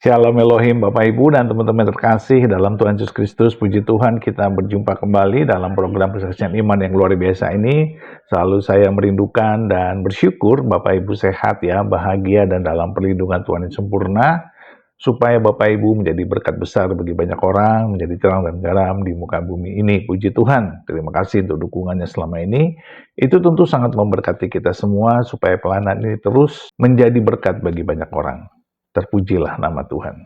Shalom Elohim, Bapak Ibu dan teman-teman terkasih dalam Tuhan Yesus Kristus. Puji Tuhan, kita berjumpa kembali dalam program Persaksian Iman yang luar biasa ini. Selalu saya merindukan dan bersyukur Bapak Ibu sehat ya, bahagia dan dalam perlindungan Tuhan yang sempurna, supaya Bapak Ibu menjadi berkat besar bagi banyak orang, menjadi terang dan garam di muka bumi ini. Puji Tuhan, terima kasih untuk dukungannya selama ini. Itu tentu sangat memberkati kita semua, supaya pelayanan ini terus menjadi berkat bagi banyak orang. Terpujilah nama Tuhan.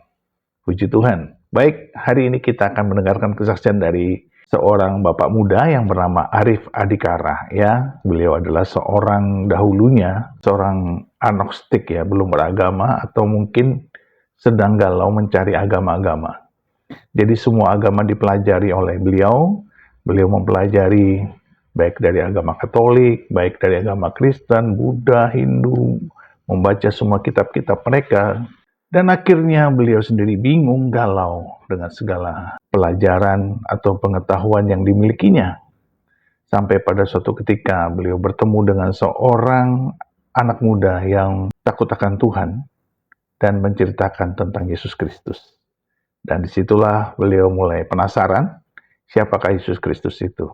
Puji Tuhan. Baik, hari ini kita akan mendengarkan kesaksian dari seorang bapak muda yang bernama Arif Adhikara. Ya, beliau adalah seorang dahulunya, seorang agnostik ya, belum beragama atau mungkin sedang galau mencari agama-agama. Jadi semua agama dipelajari oleh beliau. Beliau mempelajari baik dari agama Katolik, baik dari agama Kristen, Buddha, Hindu, membaca semua kitab-kitab mereka. Dan akhirnya beliau sendiri bingung, galau dengan segala pelajaran atau pengetahuan yang dimilikinya. Sampai pada suatu ketika beliau bertemu dengan seorang anak muda yang takut akan Tuhan dan menceritakan tentang Yesus Kristus. Dan disitulah beliau mulai penasaran, siapakah Yesus Kristus itu?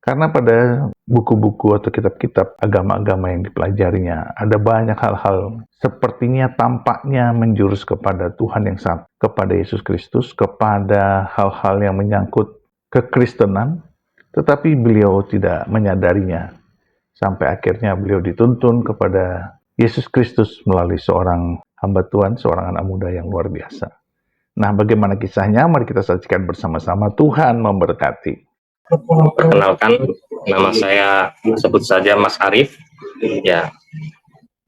Karena pada buku-buku atau kitab-kitab agama-agama yang dipelajarinya, ada banyak hal-hal sepertinya tampaknya menjurus kepada Tuhan yang sama, kepada Yesus Kristus, kepada hal-hal yang menyangkut kekristenan, tetapi beliau tidak menyadarinya. Sampai akhirnya beliau dituntun kepada Yesus Kristus melalui seorang hamba Tuhan, seorang anak muda yang luar biasa. Nah, bagaimana kisahnya? Mari kita saksikan bersama-sama. Tuhan memberkati. Perkenalkan, nama saya sebut saja Mas Arif. Ya,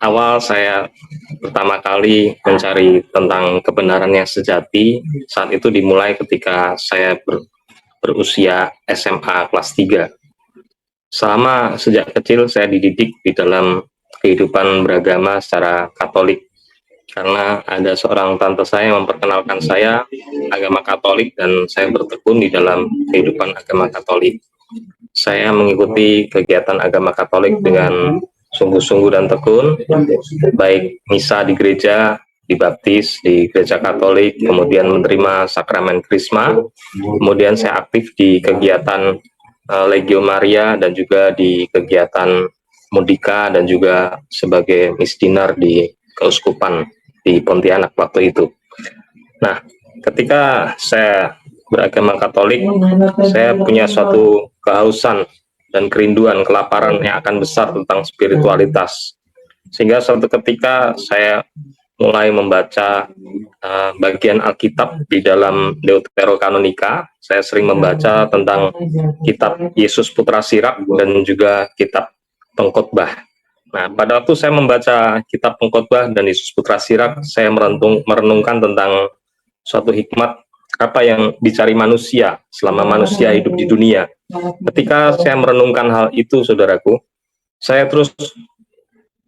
awal saya pertama kali mencari tentang kebenaran yang sejati saat itu dimulai ketika saya berusia SMA kelas 3. Selama sejak kecil saya dididik di dalam kehidupan beragama secara Katolik. Karena ada seorang tante saya yang memperkenalkan saya agama Katolik dan saya bertekun di dalam kehidupan agama Katolik. Saya mengikuti kegiatan agama Katolik dengan sungguh-sungguh dan tekun, baik misa di gereja, dibaptis di gereja Katolik, kemudian menerima sakramen Krisma, kemudian saya aktif di kegiatan Legio Maria dan juga di kegiatan Mudika dan juga sebagai misdinar di keuskupan di Pontianak waktu itu. Nah, ketika saya beragama Katolik, saya punya suatu kehausan dan kerinduan, kelaparan yang akan besar tentang spiritualitas. Sehingga suatu ketika saya mulai membaca bagian Alkitab di dalam Deuterokanonika. Saya sering membaca tentang kitab Yesus Putra Sirak dan juga kitab Pengkhotbah. Nah, pada waktu saya membaca kitab Pengkhotbah dan Yesus Putra Sirak, saya merenungkan tentang suatu hikmat apa yang dicari manusia selama manusia hidup di dunia. Ketika saya merenungkan hal itu, saudaraku, saya terus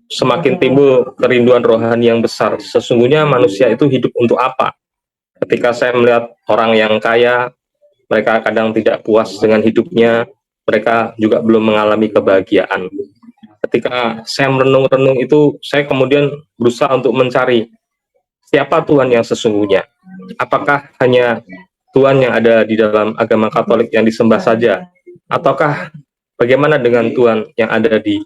semakin timbul kerinduan rohani yang besar. Sesungguhnya manusia itu hidup untuk apa? Ketika saya melihat orang yang kaya, mereka kadang tidak puas dengan hidupnya, mereka juga belum mengalami kebahagiaan. Ketika saya merenung-renung itu, saya kemudian berusaha untuk mencari siapa Tuhan yang sesungguhnya. Apakah hanya Tuhan yang ada di dalam agama Katolik yang disembah saja? Ataukah bagaimana dengan Tuhan yang ada di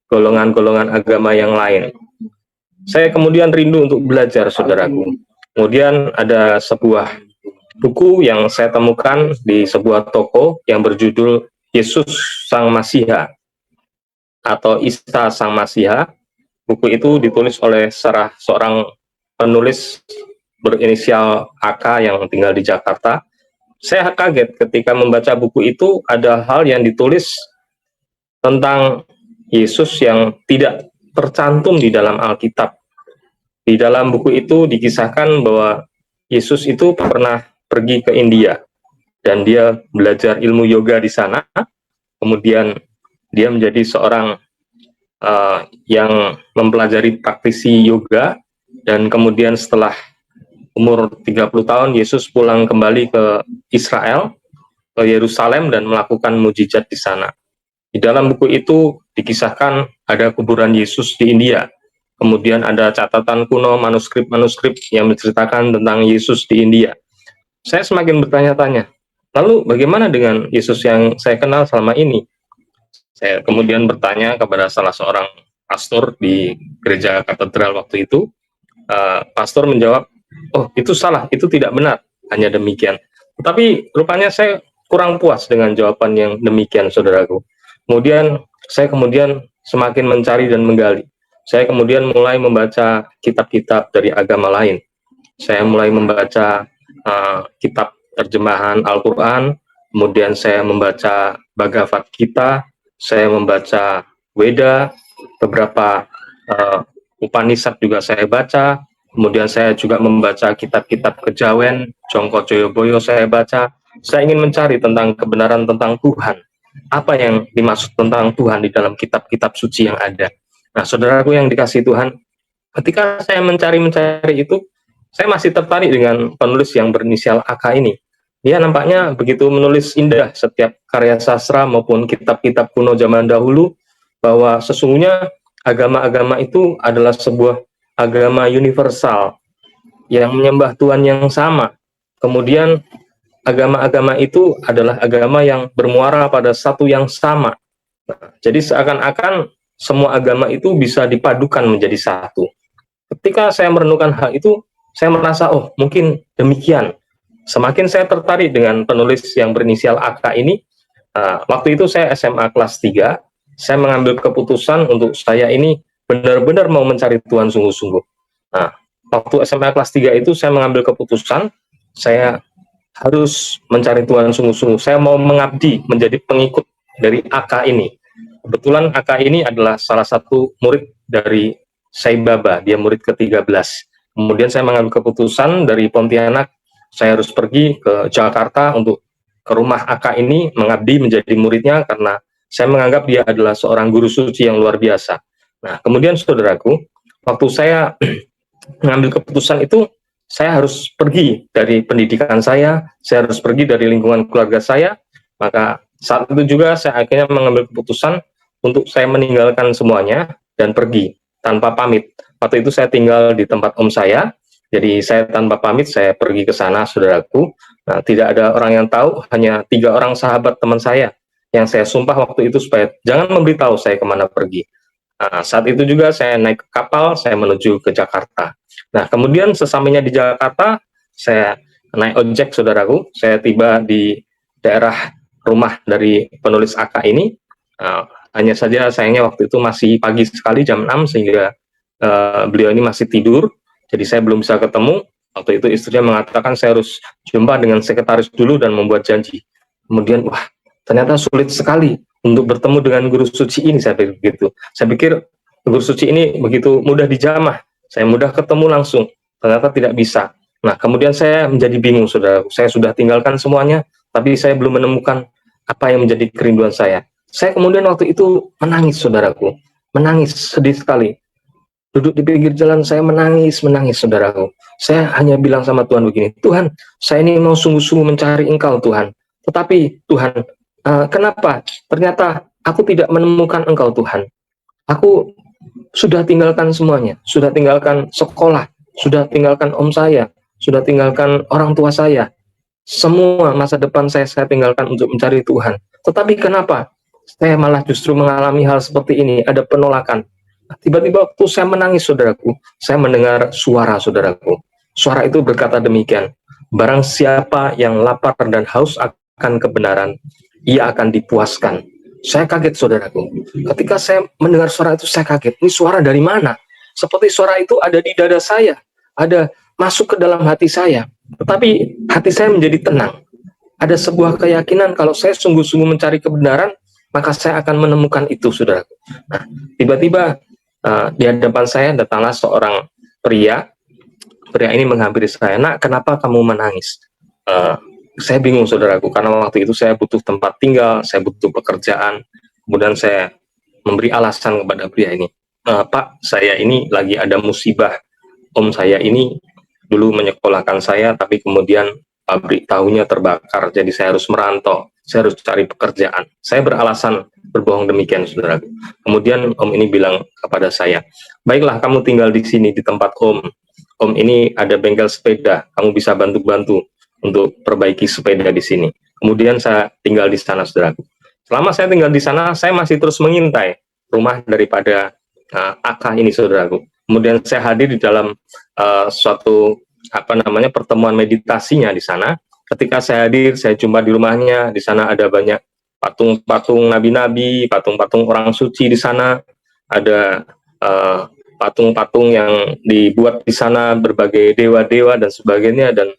golongan-golongan agama yang lain? Saya kemudian rindu untuk belajar, saudaraku. Kemudian ada sebuah buku yang saya temukan di sebuah toko yang berjudul Yesus Sang Masiha atau Isa Sang Masiha. Buku itu ditulis oleh seorang penulis berinisial AK yang tinggal di Jakarta. Saya kaget ketika membaca buku itu, ada hal yang ditulis tentang Yesus yang tidak tercantum di dalam Alkitab. Di dalam buku itu dikisahkan bahwa Yesus itu pernah pergi ke India dan dia belajar ilmu yoga di sana. Kemudian dia menjadi seorang yang mempelajari praktisi yoga, dan kemudian setelah umur 30 tahun Yesus pulang kembali ke Israel, ke Yerusalem, dan melakukan mujizat di sana. Di dalam buku itu dikisahkan ada kuburan Yesus di India. kemudian ada catatan kuno, manuskrip-manuskrip yang menceritakan tentang Yesus di India. Saya semakin bertanya-tanya, lalu bagaimana dengan Yesus yang saya kenal selama ini? Saya kemudian bertanya kepada salah seorang pastor di gereja katedral waktu itu. Pastor menjawab, oh itu salah, itu tidak benar, hanya demikian. Tapi rupanya saya kurang puas dengan jawaban yang demikian, saudaraku. Saya kemudian semakin mencari dan menggali. Saya kemudian mulai membaca kitab-kitab dari agama lain. Saya mulai membaca kitab terjemahan Al-Quran, kemudian saya membaca Bhagavad Gita, saya membaca Weda, beberapa Upanishad juga saya baca, kemudian saya juga membaca kitab-kitab kejawen, Jongko Joyoboyo saya baca. Saya ingin mencari tentang kebenaran tentang Tuhan. Apa yang dimaksud tentang Tuhan di dalam kitab-kitab suci yang ada. Nah, saudaraku yang dikasihi Tuhan, ketika saya mencari itu, saya masih tertarik dengan penulis yang berinisial AK ini. Dia nampaknya begitu menulis indah setiap karya sastra maupun kitab-kitab kuno zaman dahulu, bahwa sesungguhnya agama-agama itu adalah sebuah agama universal yang menyembah Tuhan yang sama. Kemudian agama-agama itu adalah agama yang bermuara pada satu yang sama. Jadi seakan-akan semua agama itu bisa dipadukan menjadi satu. Ketika saya merenungkan hal itu, saya merasa, oh mungkin demikian. Semakin saya tertarik dengan penulis yang berinisial AK ini, waktu itu saya SMA kelas 3, saya mengambil keputusan untuk saya ini benar-benar mau mencari Tuhan sungguh-sungguh. Nah, waktu SMA kelas 3 itu saya mengambil keputusan, saya harus mencari Tuhan sungguh-sungguh. Saya mau mengabdi menjadi pengikut dari AK ini. Kebetulan AK ini adalah salah satu murid dari Sai Baba, dia murid ke-13. Kemudian saya mengambil keputusan dari Pontianak, saya harus pergi ke Jakarta untuk ke rumah AK ini, mengabdi menjadi muridnya, karena saya menganggap dia adalah seorang guru suci yang luar biasa. Nah, kemudian saudaraku, waktu saya mengambil keputusan itu, saya harus pergi dari pendidikan saya harus pergi dari lingkungan keluarga saya, maka saat itu juga saya akhirnya mengambil keputusan untuk saya meninggalkan semuanya dan pergi tanpa pamit. Waktu itu saya tinggal di tempat om saya, jadi saya tanpa pamit saya pergi ke sana, saudaraku. Nah, tidak ada orang yang tahu, hanya 3 orang sahabat teman saya yang saya sumpah waktu itu supaya jangan memberitahu saya kemana pergi. Nah, saat itu juga saya naik ke kapal, saya menuju ke Jakarta. Nah, kemudian sesampainya di Jakarta, saya naik ojek, saudaraku. Saya tiba di daerah rumah dari penulis AK ini. Hanya saja sayangnya waktu itu masih pagi sekali, jam 6, sehingga beliau ini masih tidur. Jadi saya belum bisa ketemu. Waktu itu istrinya mengatakan saya harus jumpa dengan sekretaris dulu dan membuat janji. Kemudian, wah, ternyata sulit sekali untuk bertemu dengan guru suci ini, saya pikir begitu. Saya pikir guru suci ini begitu mudah dijamah, saya mudah ketemu langsung, ternyata tidak bisa. Nah, kemudian saya menjadi bingung, saudara. Saya sudah tinggalkan semuanya, tapi saya belum menemukan apa yang menjadi kerinduan saya. Saya kemudian waktu itu menangis, saudaraku. Menangis, sedih sekali. Duduk di pinggir jalan, saya menangis, saudaraku. Saya hanya bilang sama Tuhan begini, Tuhan, saya ini mau sungguh-sungguh mencari Engkau, Tuhan. Tetapi, Tuhan, kenapa? Ternyata aku tidak menemukan Engkau, Tuhan. Aku sudah tinggalkan semuanya, sudah tinggalkan sekolah, sudah tinggalkan om saya, sudah tinggalkan orang tua saya. Semua masa depan saya tinggalkan untuk mencari Tuhan. Tetapi kenapa? Saya malah justru mengalami hal seperti ini, ada penolakan. Tiba-tiba waktu saya menangis, saudaraku, saya mendengar suara, saudaraku. Suara itu berkata demikian, barang siapa yang lapar dan haus akan kebenaran, ia akan dipuaskan. Saya kaget, saudaraku. Ketika saya mendengar suara itu, saya kaget. Ini suara dari mana? Seperti suara itu ada di dada saya, ada masuk ke dalam hati saya. Tetapi hati saya menjadi tenang. Ada sebuah keyakinan kalau saya sungguh-sungguh mencari kebenaran, maka saya akan menemukan itu, saudaraku. Nah, tiba-tiba di hadapan saya datanglah seorang pria. Pria ini menghampiri saya, nak, kenapa kamu menangis? Saya bingung, saudaraku, karena waktu itu saya butuh tempat tinggal, saya butuh pekerjaan. Kemudian saya memberi alasan kepada pria ini, Pak, saya ini lagi ada musibah. Om saya ini dulu menyekolahkan saya, tapi kemudian pabrik tahunya terbakar, jadi saya harus merantau, saya harus cari pekerjaan. Saya beralasan berbohong demikian, saudaraku. Kemudian om ini bilang kepada saya, baiklah kamu tinggal di sini di tempat om. Om ini ada bengkel sepeda, kamu bisa bantu-bantu untuk perbaiki sepeda di sini. Kemudian saya tinggal di sana, saudaraku. Selama saya tinggal di sana, saya masih terus mengintai rumah daripada Aka ini, saudaraku. Kemudian saya hadir di dalam suatu pertemuan meditasinya di sana. Ketika saya hadir, saya jumpa di rumahnya. Di sana ada banyak patung-patung nabi-nabi, patung-patung orang suci di sana. Ada patung-patung yang dibuat di sana, berbagai dewa-dewa dan sebagainya. Dan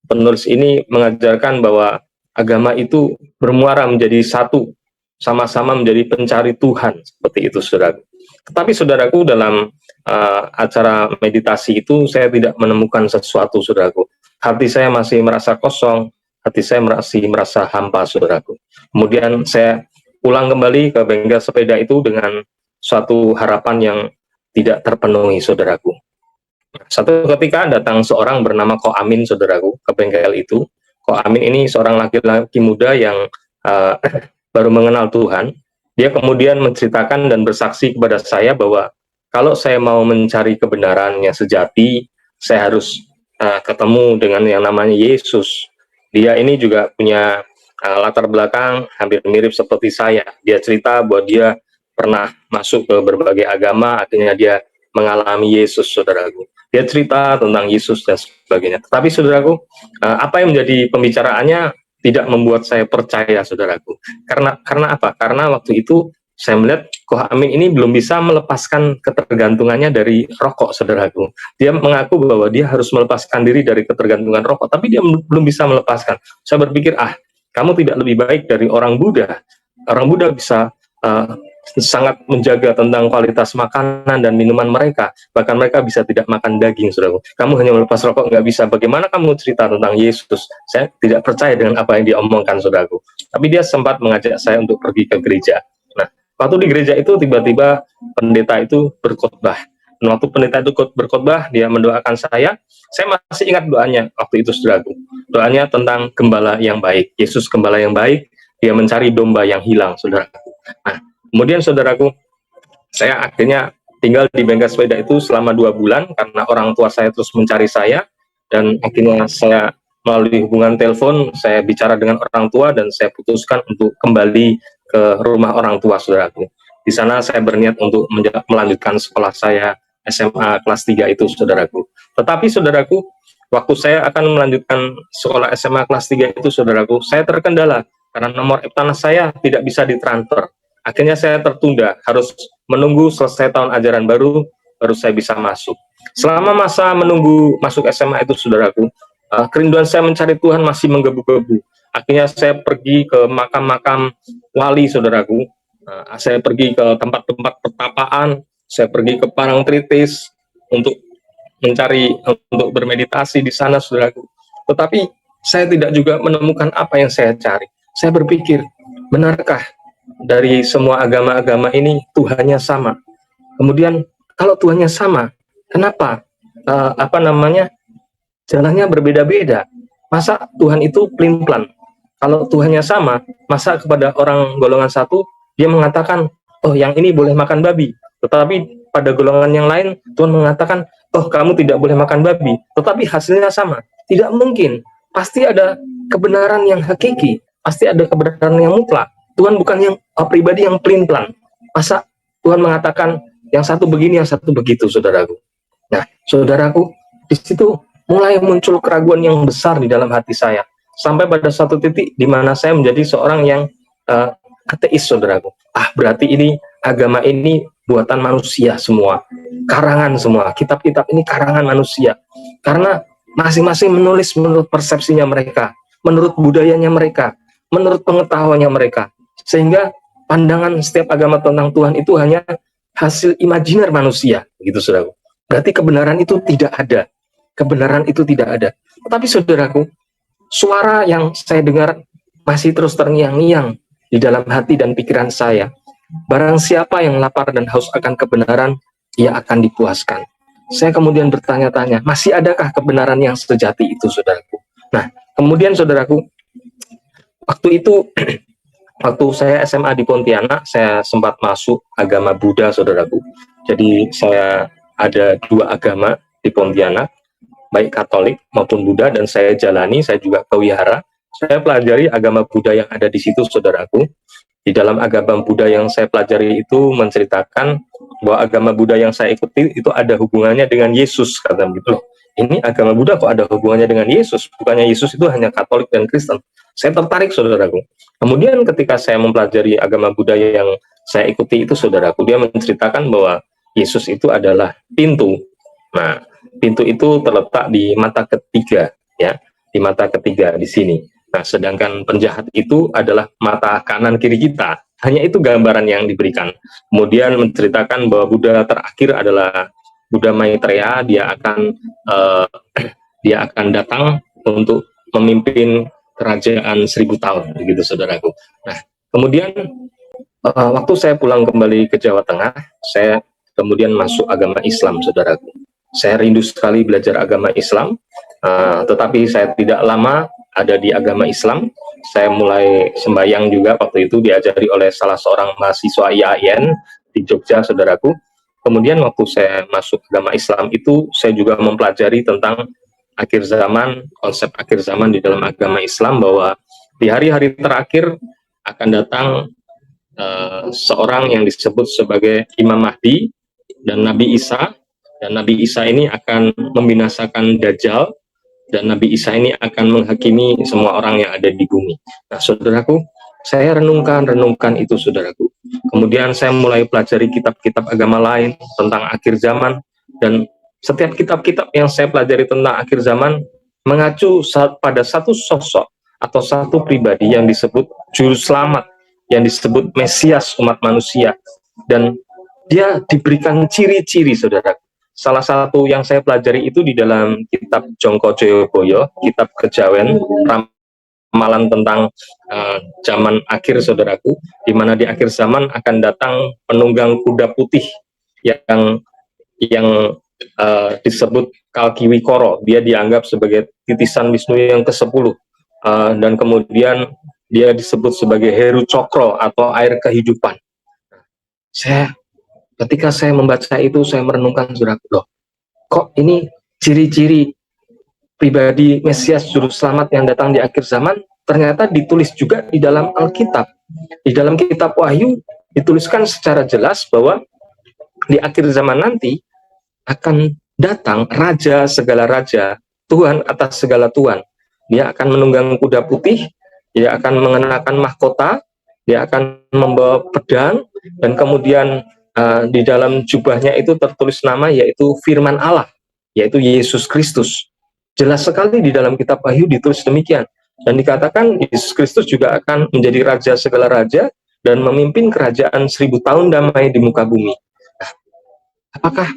penulis ini mengajarkan bahwa agama itu bermuara menjadi satu, sama-sama menjadi pencari Tuhan, seperti itu, saudaraku. Tetapi saudaraku, dalam acara meditasi itu saya tidak menemukan sesuatu, saudaraku. Hati saya masih merasa kosong, hati saya masih merasa hampa, saudaraku. Kemudian saya pulang kembali ke bengkel sepeda itu dengan suatu harapan yang tidak terpenuhi, saudaraku. Satu ketika datang seorang bernama Ko Amin, saudaraku, ke bengkel itu. Ko Amin ini seorang laki-laki muda yang baru mengenal Tuhan. Dia kemudian menceritakan dan bersaksi kepada saya bahwa kalau saya mau mencari kebenaran yang sejati, saya harus ketemu dengan yang namanya Yesus. Dia ini juga punya latar belakang hampir mirip seperti saya. Dia cerita bahwa dia pernah masuk ke berbagai agama, akhirnya dia mengalami Yesus, saudaraku. Dia cerita tentang Yesus dan sebagainya. Tetapi saudaraku, apa yang menjadi pembicaraannya tidak membuat saya percaya, saudaraku. Karena apa? Karena waktu itu saya melihat Ko Amin ini belum bisa melepaskan ketergantungannya dari rokok, saudaraku. Dia mengaku bahwa dia harus melepaskan diri dari ketergantungan rokok, tapi dia belum bisa melepaskan. Saya berpikir, kamu tidak lebih baik dari orang Buddha. Orang Buddha bisa sangat menjaga tentang kualitas makanan dan minuman mereka. Bahkan mereka bisa tidak makan daging, saudaraku. Kamu hanya melepas rokok, nggak bisa. Bagaimana kamu cerita tentang Yesus? Saya tidak percaya dengan apa yang dia omongkan, saudaraku. Tapi dia sempat mengajak saya untuk pergi ke gereja. Nah, waktu di gereja itu tiba-tiba pendeta itu berkhotbah. Dan waktu pendeta itu berkhotbah, dia mendoakan saya masih ingat doanya waktu itu, saudaraku. Doanya tentang gembala yang baik. Yesus gembala yang baik, dia mencari domba yang hilang, saudaraku. Nah, kemudian saudaraku, saya akhirnya tinggal di bengkel sepeda itu selama 2 bulan karena orang tua saya terus mencari saya, dan akhirnya saya melalui hubungan telepon, saya bicara dengan orang tua dan saya putuskan untuk kembali ke rumah orang tua, saudaraku. Di sana saya berniat untuk melanjutkan sekolah saya SMA kelas 3 itu, saudaraku. Tetapi saudaraku, waktu saya akan melanjutkan sekolah SMA kelas 3 itu, saudaraku, saya terkendala karena nomor EPTANAS saya tidak bisa ditransfer. Akhirnya saya tertunda, harus menunggu selesai tahun ajaran baru saya bisa masuk. Selama masa menunggu masuk SMA itu, saudaraku, kerinduan saya mencari Tuhan masih menggebu-gebu. Akhirnya saya pergi ke makam-makam wali, saudaraku. Saya pergi ke tempat-tempat pertapaan, saya pergi ke Parangtritis untuk untuk bermeditasi di sana, saudaraku. Tetapi saya tidak juga menemukan apa yang saya cari. Saya berpikir, benarkah dari semua agama-agama ini Tuhannya sama? Kemudian kalau Tuhannya sama, kenapa jalannya berbeda-beda? Masa Tuhan itu pelin-pelan? Kalau Tuhannya sama, masa kepada orang golongan satu dia mengatakan, oh yang ini boleh makan babi, tetapi pada golongan yang lain Tuhan mengatakan, oh kamu tidak boleh makan babi, tetapi hasilnya sama? Tidak mungkin. Pasti ada kebenaran yang hakiki, pasti ada kebenaran yang mutlak. Tuhan bukan yang pribadi yang pelin-pelan. Masa Tuhan mengatakan yang satu begini, yang satu begitu, saudaraku. Nah, saudaraku, di situ mulai muncul keraguan yang besar di dalam hati saya. Sampai pada satu titik di mana saya menjadi seorang yang ateis, saudaraku. Berarti ini agama ini buatan manusia semua. Karangan semua. Kitab-kitab ini karangan manusia. Karena masing-masing menulis menurut persepsinya mereka, menurut budayanya mereka, menurut pengetahuannya mereka. Sehingga pandangan setiap agama tentang Tuhan itu hanya hasil imajiner manusia, gitu, saudaraku. Berarti kebenaran itu tidak ada. Kebenaran itu tidak ada. Tetapi saudaraku, suara yang saya dengar masih terus terngiang-ngiang di dalam hati dan pikiran saya. Barang siapa yang lapar dan haus akan kebenaran, ia akan dipuaskan. Saya kemudian bertanya-tanya, masih adakah kebenaran yang sejati itu, saudaraku? Nah, kemudian saudaraku, waktu itu waktu saya SMA di Pontianak, saya sempat masuk agama Buddha, saudaraku. Jadi saya ada 2 agama di Pontianak, baik Katolik maupun Buddha, dan saya jalani. Saya juga ke wihara. Saya pelajari agama Buddha yang ada di situ, saudaraku. Di dalam agama Buddha yang saya pelajari itu menceritakan bahwa agama Buddha yang saya ikuti itu ada hubungannya dengan Yesus, kata begitu. Ini agama Buddha kok ada hubungannya dengan Yesus? Bukannya Yesus itu hanya Katolik dan Kristen. Saya tertarik, saudaraku. Kemudian ketika saya mempelajari agama Buddha yang saya ikuti itu, saudaraku, dia menceritakan bahwa Yesus itu adalah pintu. Nah, pintu itu terletak di mata ketiga, ya, di mata ketiga di sini. Nah, sedangkan penjahat itu adalah mata kanan kiri kita. Hanya itu gambaran yang diberikan. Kemudian menceritakan bahwa Buddha terakhir adalah Buddha Maitreya. Dia akan datang untuk memimpin kerajaan 1000 tahun, begitu, saudaraku. Nah, kemudian waktu saya pulang kembali ke Jawa Tengah, saya kemudian masuk agama Islam, saudaraku. Saya rindu sekali belajar agama Islam, tetapi saya tidak lama ada di agama Islam. Saya mulai sembahyang juga waktu itu, diajari oleh salah seorang mahasiswa IAIN di Jogja, saudaraku. Kemudian waktu saya masuk agama Islam itu, saya juga mempelajari tentang akhir zaman, konsep akhir zaman di dalam agama Islam, bahwa di hari-hari terakhir akan datang seorang yang disebut sebagai Imam Mahdi dan Nabi Isa. Dan Nabi Isa ini akan membinasakan Dajjal, dan Nabi Isa ini akan menghakimi semua orang yang ada di bumi. Nah, saudaraku, saya renungkan itu, saudaraku. Kemudian saya mulai pelajari kitab-kitab agama lain tentang akhir zaman, dan setiap kitab-kitab yang saya pelajari tentang akhir zaman mengacu pada satu sosok atau satu pribadi yang disebut juru selamat, yang disebut Mesias umat manusia, dan dia diberikan ciri-ciri, saudara. Salah satu yang saya pelajari itu di dalam kitab Jongko Joyoboyo, kitab Kejawen, ramalan tentang zaman akhir, saudaraku, di mana di akhir zaman akan datang penunggang kuda putih yang disebut Kalkiwikoro. Dia dianggap sebagai titisan Wisnu yang ke-10, dan kemudian dia disebut sebagai Heru Cokro atau air kehidupan. Ketika saya membaca itu, saya merenungkan, saudaraku, loh, kok ini ciri-ciri pribadi Mesias Juru Selamat yang datang di akhir zaman ternyata ditulis juga di dalam Alkitab. Di dalam kitab Wahyu dituliskan secara jelas bahwa di akhir zaman nanti akan datang Raja segala raja, Tuhan atas segala Tuhan. Dia akan menunggang kuda putih, dia akan mengenakan mahkota, dia akan membawa pedang, dan kemudian di dalam jubahnya itu tertulis nama, yaitu firman Allah, yaitu Yesus Kristus. Jelas sekali di dalam kitab Wahyu ditulis demikian, dan dikatakan Yesus Kristus juga akan menjadi Raja segala raja dan memimpin kerajaan 1000 tahun damai di muka bumi. Nah, apakah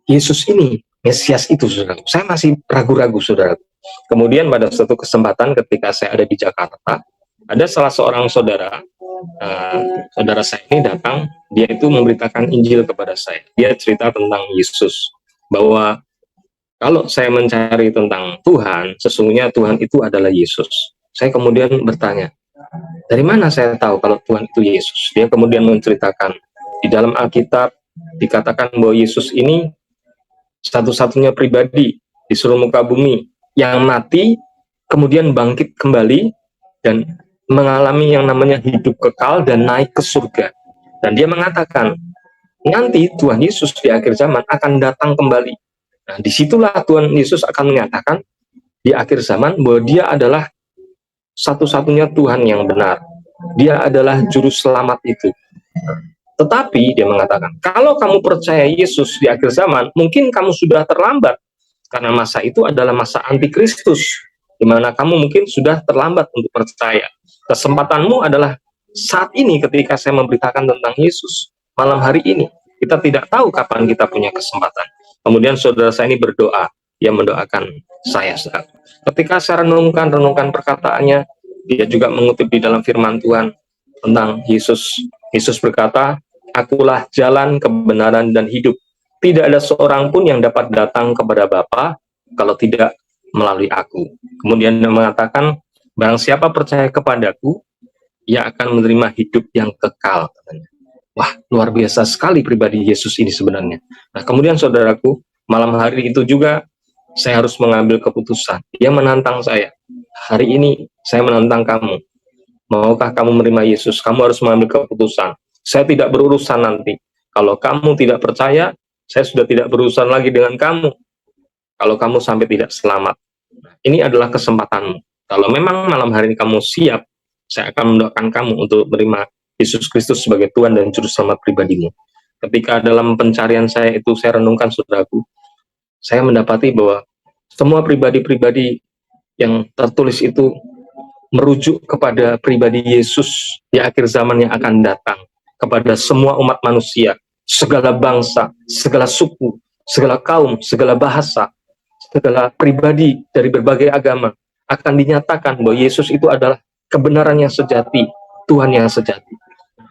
Yesus ini Mesias itu, saudara? Saya masih ragu-ragu, saudara. Kemudian pada suatu kesempatan ketika saya ada di Jakarta, ada salah seorang saudara saya ini datang. Dia itu memberitakan Injil kepada saya. Dia cerita tentang Yesus, bahwa kalau saya mencari tentang Tuhan, sesungguhnya Tuhan itu adalah Yesus. Saya kemudian bertanya, dari mana saya tahu kalau Tuhan itu Yesus? Dia kemudian menceritakan, di dalam Alkitab dikatakan bahwa Yesus ini satu-satunya pribadi di seluruh muka bumi yang mati, kemudian bangkit kembali, dan mengalami yang namanya hidup kekal dan naik ke surga. Dan dia mengatakan, nanti Tuhan Yesus di akhir zaman akan datang kembali. Nah, disitulah Tuhan Yesus akan menyatakan di akhir zaman bahwa dia adalah satu-satunya Tuhan yang benar. Dia adalah juru selamat itu. Tetapi dia mengatakan, kalau kamu percaya Yesus di akhir zaman, mungkin kamu sudah terlambat, karena masa itu adalah masa antikristus, di mana kamu mungkin sudah terlambat untuk percaya. Kesempatanmu adalah saat ini ketika saya memberitakan tentang Yesus, malam hari ini. Kita tidak tahu kapan kita punya kesempatan. Kemudian saudara saya ini berdoa, dia mendoakan saya. Ketika saya renungkan perkataannya, dia juga mengutip di dalam firman Tuhan tentang Yesus. Yesus berkata, akulah jalan, kebenaran, dan hidup. Tidak ada seorang pun yang dapat datang kepada Bapa kalau tidak melalui aku. Kemudian dia mengatakan, barang siapa percaya kepadaku, ia akan menerima hidup yang kekal, katanya. Wah, luar biasa sekali pribadi Yesus ini sebenarnya. Nah, kemudian saudaraku, malam hari itu juga saya harus mengambil keputusan. Dia menantang saya. Hari ini saya menantang kamu. Maukah kamu menerima Yesus? Kamu harus mengambil keputusan. Saya tidak berurusan nanti. Kalau kamu tidak percaya, saya sudah tidak berurusan lagi dengan kamu. Kalau kamu sampai tidak selamat. Ini adalah kesempatanmu. Kalau memang malam hari ini kamu siap, saya akan mendoakan kamu untuk menerima Yesus Kristus sebagai Tuhan dan Juru Selamat pribadimu. Ketika dalam pencarian saya itu saya renungkan, saudaraku, saya mendapati bahwa semua pribadi-pribadi yang tertulis itu merujuk kepada pribadi Yesus di akhir zaman yang akan datang, kepada semua umat manusia, segala bangsa, segala suku, segala kaum, segala bahasa, segala pribadi dari berbagai agama, akan dinyatakan bahwa Yesus itu adalah kebenaran yang sejati, Tuhan yang sejati.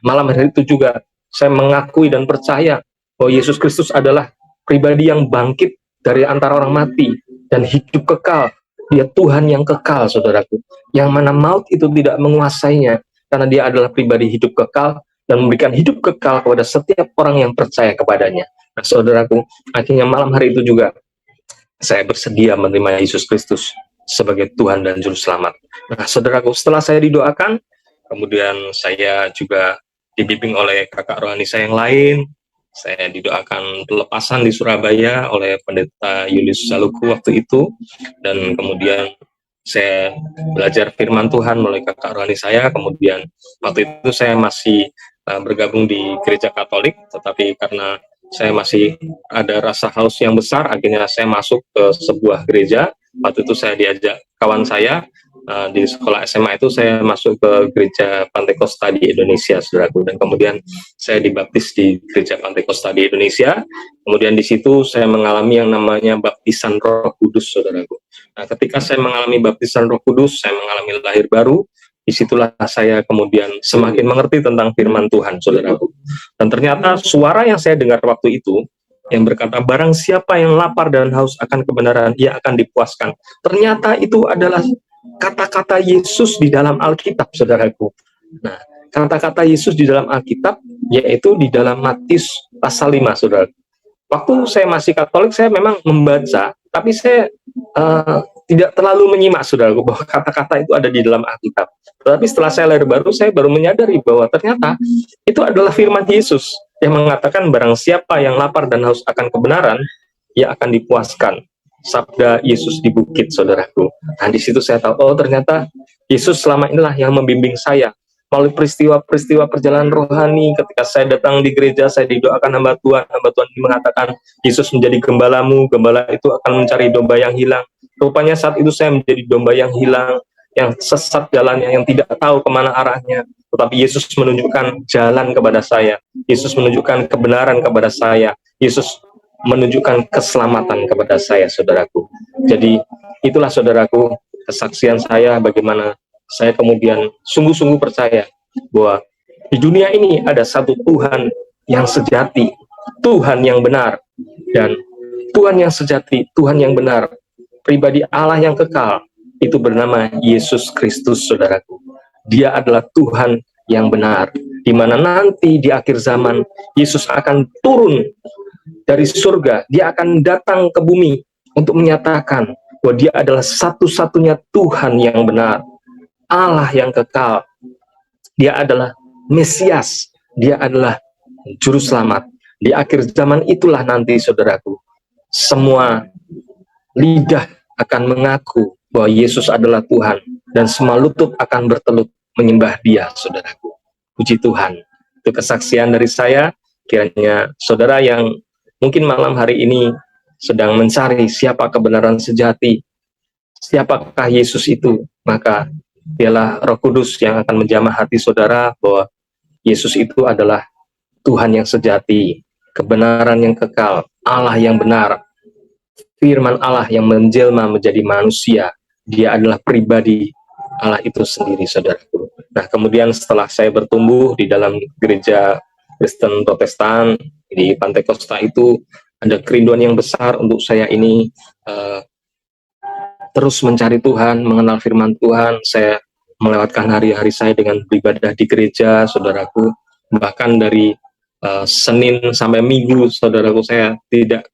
Malam hari itu juga saya mengakui dan percaya bahwa Yesus Kristus adalah pribadi yang bangkit dari antara orang mati dan hidup kekal. Dia Tuhan yang kekal, saudaraku, yang mana maut itu tidak menguasainya, karena dia adalah pribadi hidup kekal dan memberikan hidup kekal kepada setiap orang yang percaya kepadanya. Nah, saudaraku, akhirnya malam hari itu juga saya bersedia menerima Yesus Kristus sebagai Tuhan dan Juru Selamat. Nah, saudaraku, setelah saya didoakan, kemudian saya juga dibimbing oleh kakak rohani saya yang lain. Saya didoakan pelepasan di Surabaya oleh Pendeta Julius Saluku waktu itu, dan kemudian saya belajar firman Tuhan melalui kakak rohani saya. Kemudian waktu itu saya masih bergabung di gereja Katolik, tetapi karena saya masih ada rasa haus yang besar, akhirnya saya masuk ke sebuah gereja. Waktu itu saya diajak kawan saya di sekolah SMA itu, saya masuk ke gereja Pantekosta di Indonesia, saudaraku, dan kemudian saya dibaptis di gereja Pantekosta di Indonesia. Kemudian di situ saya mengalami yang namanya baptisan Roh Kudus, saudaraku. Nah, ketika saya mengalami baptisan Roh Kudus, saya mengalami lahir baru. Disitulah saya kemudian semakin mengerti tentang firman Tuhan, saudaraku. Dan ternyata suara yang saya dengar waktu itu, yang berkata, barang siapa yang lapar dan haus akan kebenaran, ia akan dipuaskan. Ternyata itu adalah kata-kata Yesus di dalam Alkitab, saudaraku. Nah, kata-kata Yesus di dalam Alkitab, yaitu di dalam Matius pasal 5, saudara. Waktu saya masih Katolik, saya memang membaca, tapi saya tidak terlalu menyimak, saudaraku, bahwa kata-kata itu ada di dalam Alkitab. Tetapi setelah saya lahir baru, saya baru menyadari bahwa ternyata itu adalah firman Yesus yang mengatakan, barang siapa yang lapar dan haus akan kebenaran, ia akan dipuaskan. Sabda Yesus di bukit, saudaraku. Nah, di situ saya tahu, oh ternyata Yesus selama inilah yang membimbing saya melalui peristiwa-peristiwa perjalanan rohani. Ketika saya datang di gereja, saya didoakan hamba Tuhan mengatakan, Yesus menjadi gembalamu, gembala itu akan mencari domba yang hilang. Rupanya saat itu saya menjadi domba yang hilang, yang sesat jalannya, yang tidak tahu kemana arahnya. Tetapi Yesus menunjukkan jalan kepada saya. Yesus menunjukkan kebenaran kepada saya. Yesus menunjukkan keselamatan kepada saya, saudaraku. Jadi itulah, saudaraku, kesaksian saya bagaimana saya kemudian sungguh-sungguh percaya bahwa di dunia ini ada satu Tuhan yang sejati, Tuhan yang benar, dan Tuhan yang sejati, Tuhan yang benar, pribadi Allah yang kekal, itu bernama Yesus Kristus, saudaraku. Dia adalah Tuhan yang benar, di mana nanti di akhir zaman Yesus akan turun dari surga. Dia akan datang ke bumi untuk menyatakan bahwa dia adalah satu-satunya Tuhan yang benar, Allah yang kekal. Dia adalah Mesias, dia adalah Juru Selamat. Di akhir zaman itulah nanti, saudaraku, semua lidah akan mengaku bahwa Yesus adalah Tuhan, dan semua lutut akan bertelut menyembah dia, saudaraku. Puji Tuhan. Itu kesaksian dari saya. Kiranya saudara yang mungkin malam hari ini sedang mencari siapa kebenaran sejati, siapakah Yesus itu, maka dialah Roh Kudus yang akan menjamah hati saudara bahwa Yesus itu adalah Tuhan yang sejati, kebenaran yang kekal, Allah yang benar, firman Allah yang menjelma menjadi manusia. Dia adalah pribadi Allah itu sendiri, saudaraku. Nah, kemudian setelah saya bertumbuh di dalam gereja Kristen Protestan di Pantekosta itu, ada kerinduan yang besar untuk saya ini terus mencari Tuhan, mengenal firman Tuhan. Saya melewatkan hari-hari saya dengan beribadah di gereja, saudaraku. Bahkan dari Senin sampai Minggu, saudaraku, saya tidak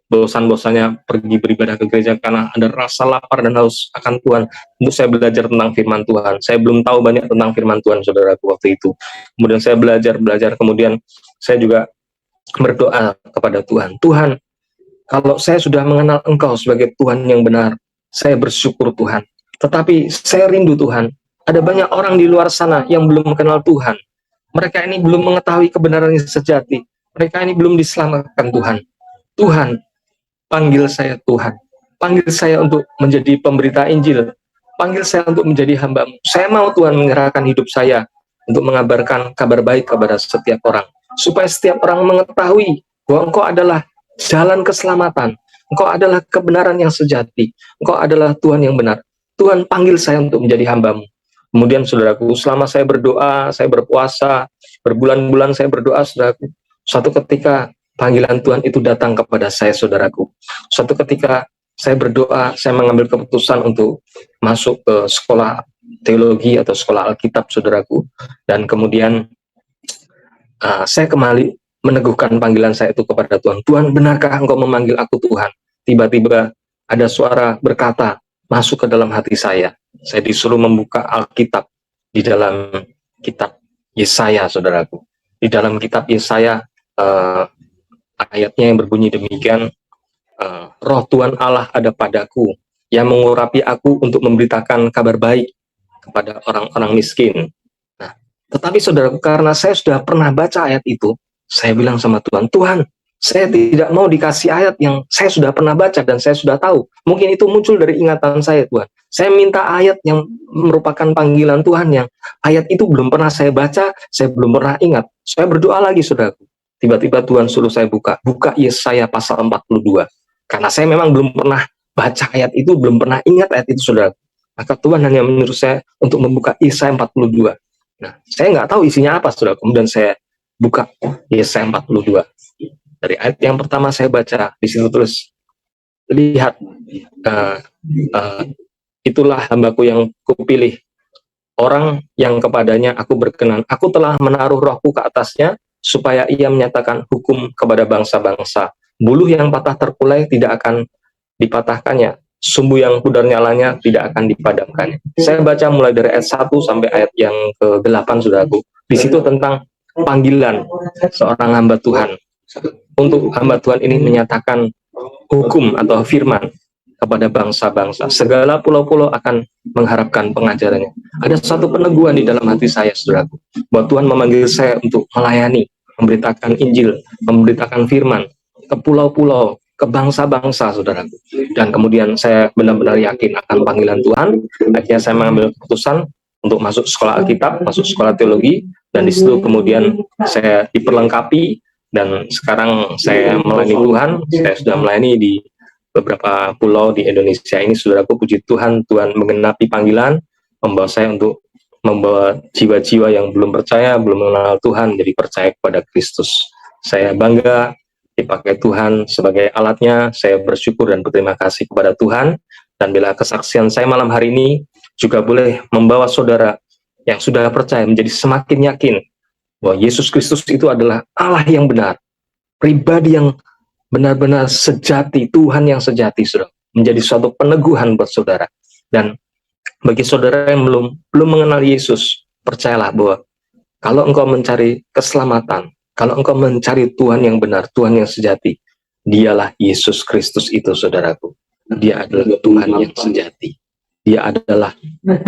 bosan-bosannya pergi beribadah ke gereja karena ada rasa lapar dan haus akan Tuhan untuk saya belajar tentang firman Tuhan. Saya belum tahu banyak tentang firman Tuhan, saudaraku, waktu itu. Kemudian saya belajar, kemudian saya juga berdoa kepada Tuhan. Tuhan, kalau saya sudah mengenal Engkau sebagai Tuhan yang benar, saya bersyukur Tuhan. Tetapi saya rindu Tuhan, ada banyak orang di luar sana yang belum mengenal Tuhan. Mereka ini belum mengetahui kebenaran yang sejati. Mereka ini belum diselamatkan Tuhan. Tuhan, panggil saya Tuhan. Panggil saya untuk menjadi pemberita Injil. Panggil saya untuk menjadi hamba-Mu. Saya mau Tuhan menyerahkan hidup saya untuk mengabarkan kabar baik kepada setiap orang. Supaya setiap orang mengetahui bahwa Engkau adalah jalan keselamatan. Engkau adalah kebenaran yang sejati. Engkau adalah Tuhan yang benar. Tuhan, panggil saya untuk menjadi hamba-Mu. Kemudian, saudaraku, selama saya berdoa, saya berpuasa, berbulan-bulan saya berdoa, saudaraku, suatu ketika panggilan Tuhan itu datang kepada saya, saudaraku. Suatu ketika saya berdoa, saya mengambil keputusan untuk masuk ke sekolah teologi atau sekolah Alkitab, saudaraku. Dan kemudian saya kembali meneguhkan panggilan saya itu kepada Tuhan. Tuhan, benarkah Engkau memanggil aku, Tuhan? Tiba-tiba ada suara berkata masuk ke dalam hati saya. Saya disuruh membuka Alkitab di dalam kitab Yesaya, saudaraku. Di dalam kitab Yesaya, ayatnya yang berbunyi demikian, Roh Tuhan Allah ada padaku, yang mengurapi aku untuk memberitakan kabar baik kepada orang-orang miskin. Nah, tetapi saudaraku, karena saya sudah pernah baca ayat itu, saya bilang sama Tuhan, Tuhan, saya tidak mau dikasih ayat yang saya sudah pernah baca dan saya sudah tahu. Mungkin itu muncul dari ingatan saya, Tuhan. Saya minta ayat yang merupakan panggilan Tuhan, yang ayat itu belum pernah saya baca, saya belum pernah ingat. Saya berdoa lagi, saudaraku. Tiba-tiba Tuhan suruh saya buka Yesaya pasal 42. Karena saya memang belum pernah baca ayat itu, belum pernah ingat ayat itu, saudaraku. Maka Tuhan hanya menyuruh saya untuk membuka Yesaya 42. Nah, saya nggak tahu isinya apa, saudara. Kemudian saya buka Yesaya 42. Dari ayat yang pertama saya baca, di situ terus, lihat, itulah hambaku yang kupilih, orang yang kepadanya aku berkenan. Aku telah menaruh rohku ke atasnya, supaya ia menyatakan hukum kepada bangsa-bangsa. Buluh yang patah terkulai tidak akan dipatahkannya, sumbu yang pudar nyalanya tidak akan dipadamkannya. Saya baca mulai dari ayat 1 sampai ayat yang ke-8, saudaraku. Di situ tentang panggilan seorang hamba Tuhan. Untuk hamba Tuhan ini menyatakan hukum atau firman kepada bangsa-bangsa. Segala pulau-pulau akan mengharapkan pengajarannya. Ada satu peneguhan di dalam hati saya, saudaraku, bahwa Tuhan memanggil saya untuk melayani, memberitakan Injil, memberitakan firman ke pulau-pulau, ke bangsa-bangsa, saudaraku. Dan kemudian saya benar-benar yakin akan panggilan Tuhan. Akhirnya saya mengambil keputusan untuk masuk sekolah Alkitab, masuk sekolah teologi, dan di situ kemudian saya diperlengkapi, dan sekarang saya melayani Tuhan. Saya sudah melayani di beberapa pulau di Indonesia ini, saudaraku. Puji Tuhan, Tuhan menggenapi panggilan, membawa saya untuk membawa jiwa-jiwa yang belum percaya, belum mengenal Tuhan, jadi percaya kepada Kristus. Saya bangga dipakai Tuhan sebagai alatnya. Saya bersyukur dan berterima kasih kepada Tuhan. Dan bila kesaksian saya malam hari ini juga boleh membawa saudara yang sudah percaya menjadi semakin yakin bahwa Yesus Kristus itu adalah Allah yang benar, pribadi yang benar-benar sejati, Tuhan yang sejati, saudara, menjadi suatu peneguhan buat saudara. Dan bagi saudara yang belum mengenal Yesus, percayalah bahwa kalau engkau mencari keselamatan, kalau engkau mencari Tuhan yang benar, Tuhan yang sejati, dialah Yesus Kristus itu, saudaraku. Dia adalah Tuhan yang sejati. Dia adalah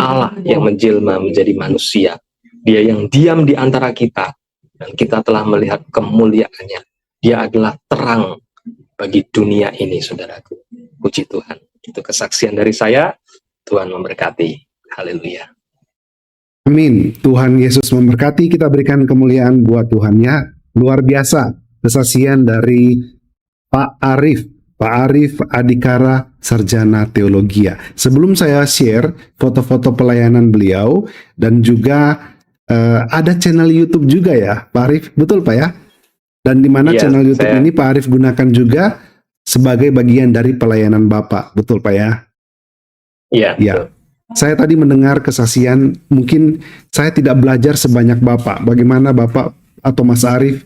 Allah yang menjelma menjadi manusia. Dia yang diam di antara kita, dan kita telah melihat kemuliaannya. Dia adalah terang bagi dunia ini, saudaraku. Puji Tuhan. Itu kesaksian dari saya. Tuhan memberkati. Haleluya. Amin. Tuhan Yesus memberkati. Kita berikan kemuliaan buat Tuhan, ya. Luar biasa kesaksian dari Pak Arif. Pak Arif Adhikara, Sarjana Teologia. Sebelum saya share foto-foto pelayanan beliau, dan juga ada channel YouTube juga, ya, Pak Arif. Betul, Pak, ya? Dan di mana channel YouTube ini Pak Arif gunakan juga sebagai bagian dari pelayanan Bapak. Betul, Pak, ya? Iya, Ya, betul. saya tadi mendengar kesaksian, mungkin saya tidak belajar sebanyak Bapak. Bagaimana Bapak atau Mas Arief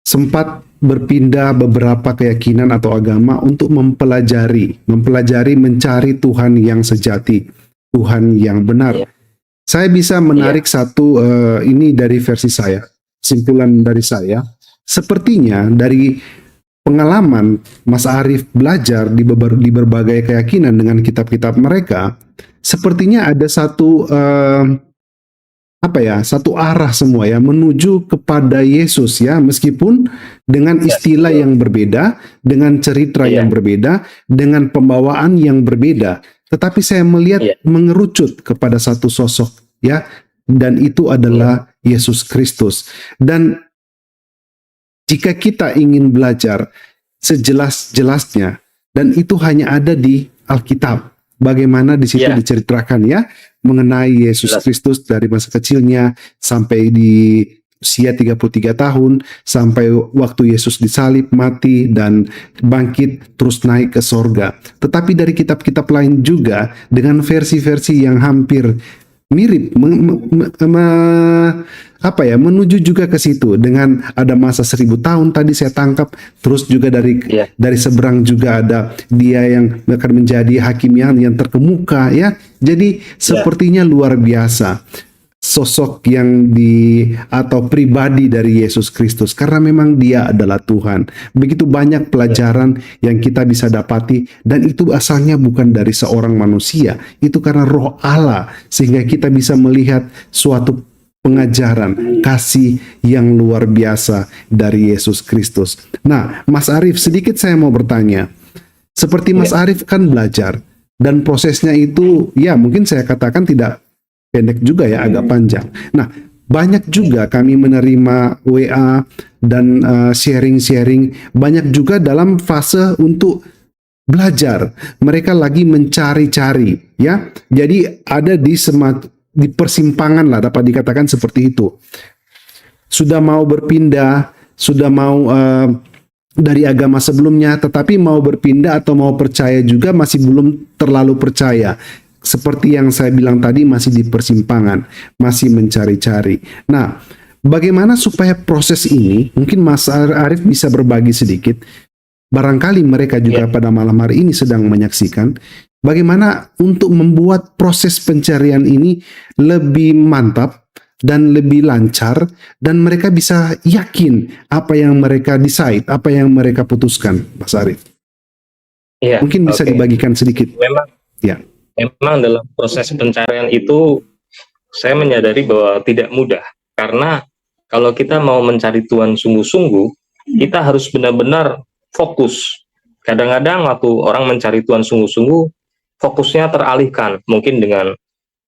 sempat berpindah beberapa keyakinan atau agama untuk mempelajari mencari Tuhan yang sejati, Tuhan yang benar. Iya. Saya bisa menarik satu ini dari versi saya, simpulan dari saya. Sepertinya dari pengalaman Mas Arief belajar di berbagai keyakinan dengan kitab-kitab mereka, sepertinya ada satu satu arah semua ya menuju kepada Yesus ya, meskipun dengan istilah yang berbeda, dengan cerita Iya. yang berbeda, dengan pembawaan yang berbeda, tetapi saya melihat Iya. mengerucut kepada satu sosok ya, dan itu adalah Yesus Kristus. Dan jika kita ingin belajar sejelas-jelasnya, dan itu hanya ada di Alkitab, bagaimana di situ Iya. diceritakan ya mengenai Yesus Jelas. Kristus dari masa kecilnya sampai di usia 33 tahun, sampai waktu Yesus disalib, mati, dan bangkit terus naik ke sorga. Tetapi dari kitab-kitab lain juga dengan versi-versi yang hampir mirip menuju juga ke situ, dengan ada masa 1000 tahun tadi saya tangkap, terus juga dari Iya. dari seberang juga ada dia yang akan menjadi hakim yang terkemuka ya. Jadi sepertinya luar biasa sosok yang atau pribadi dari Yesus Kristus, karena memang dia adalah Tuhan. Begitu banyak pelajaran yang kita bisa dapati, dan itu asalnya bukan dari seorang manusia, itu karena Roh Allah, sehingga kita bisa melihat suatu pengajaran kasih yang luar biasa dari Yesus Kristus. Nah, Mas Arief, sedikit saya mau bertanya. Seperti Mas Arief kan belajar, dan prosesnya itu ya mungkin saya katakan tidak pendek juga ya, agak panjang. Nah, banyak juga kami menerima WA dan sharing-sharing, banyak juga dalam fase untuk belajar. Mereka lagi mencari-cari ya. Jadi ada di persimpangan lah, dapat dikatakan seperti itu. Sudah mau berpindah, sudah mau dari agama sebelumnya, tetapi mau berpindah atau mau percaya juga masih belum terlalu percaya. Seperti yang saya bilang tadi, masih di persimpangan, masih mencari-cari. Nah, bagaimana supaya proses ini, mungkin Mas Arief bisa berbagi sedikit, barangkali mereka juga pada malam hari ini sedang menyaksikan, bagaimana untuk membuat proses pencarian ini lebih mantap dan lebih lancar, dan mereka bisa yakin apa yang mereka decide, apa yang mereka putuskan, Mas Arief. Iya. Mungkin bisa dibagikan sedikit. Memang dalam proses pencarian itu saya menyadari bahwa tidak mudah, karena kalau kita mau mencari Tuhan sungguh-sungguh, kita harus benar-benar fokus. Kadang-kadang waktu orang mencari Tuhan sungguh-sungguh, fokusnya teralihkan, mungkin dengan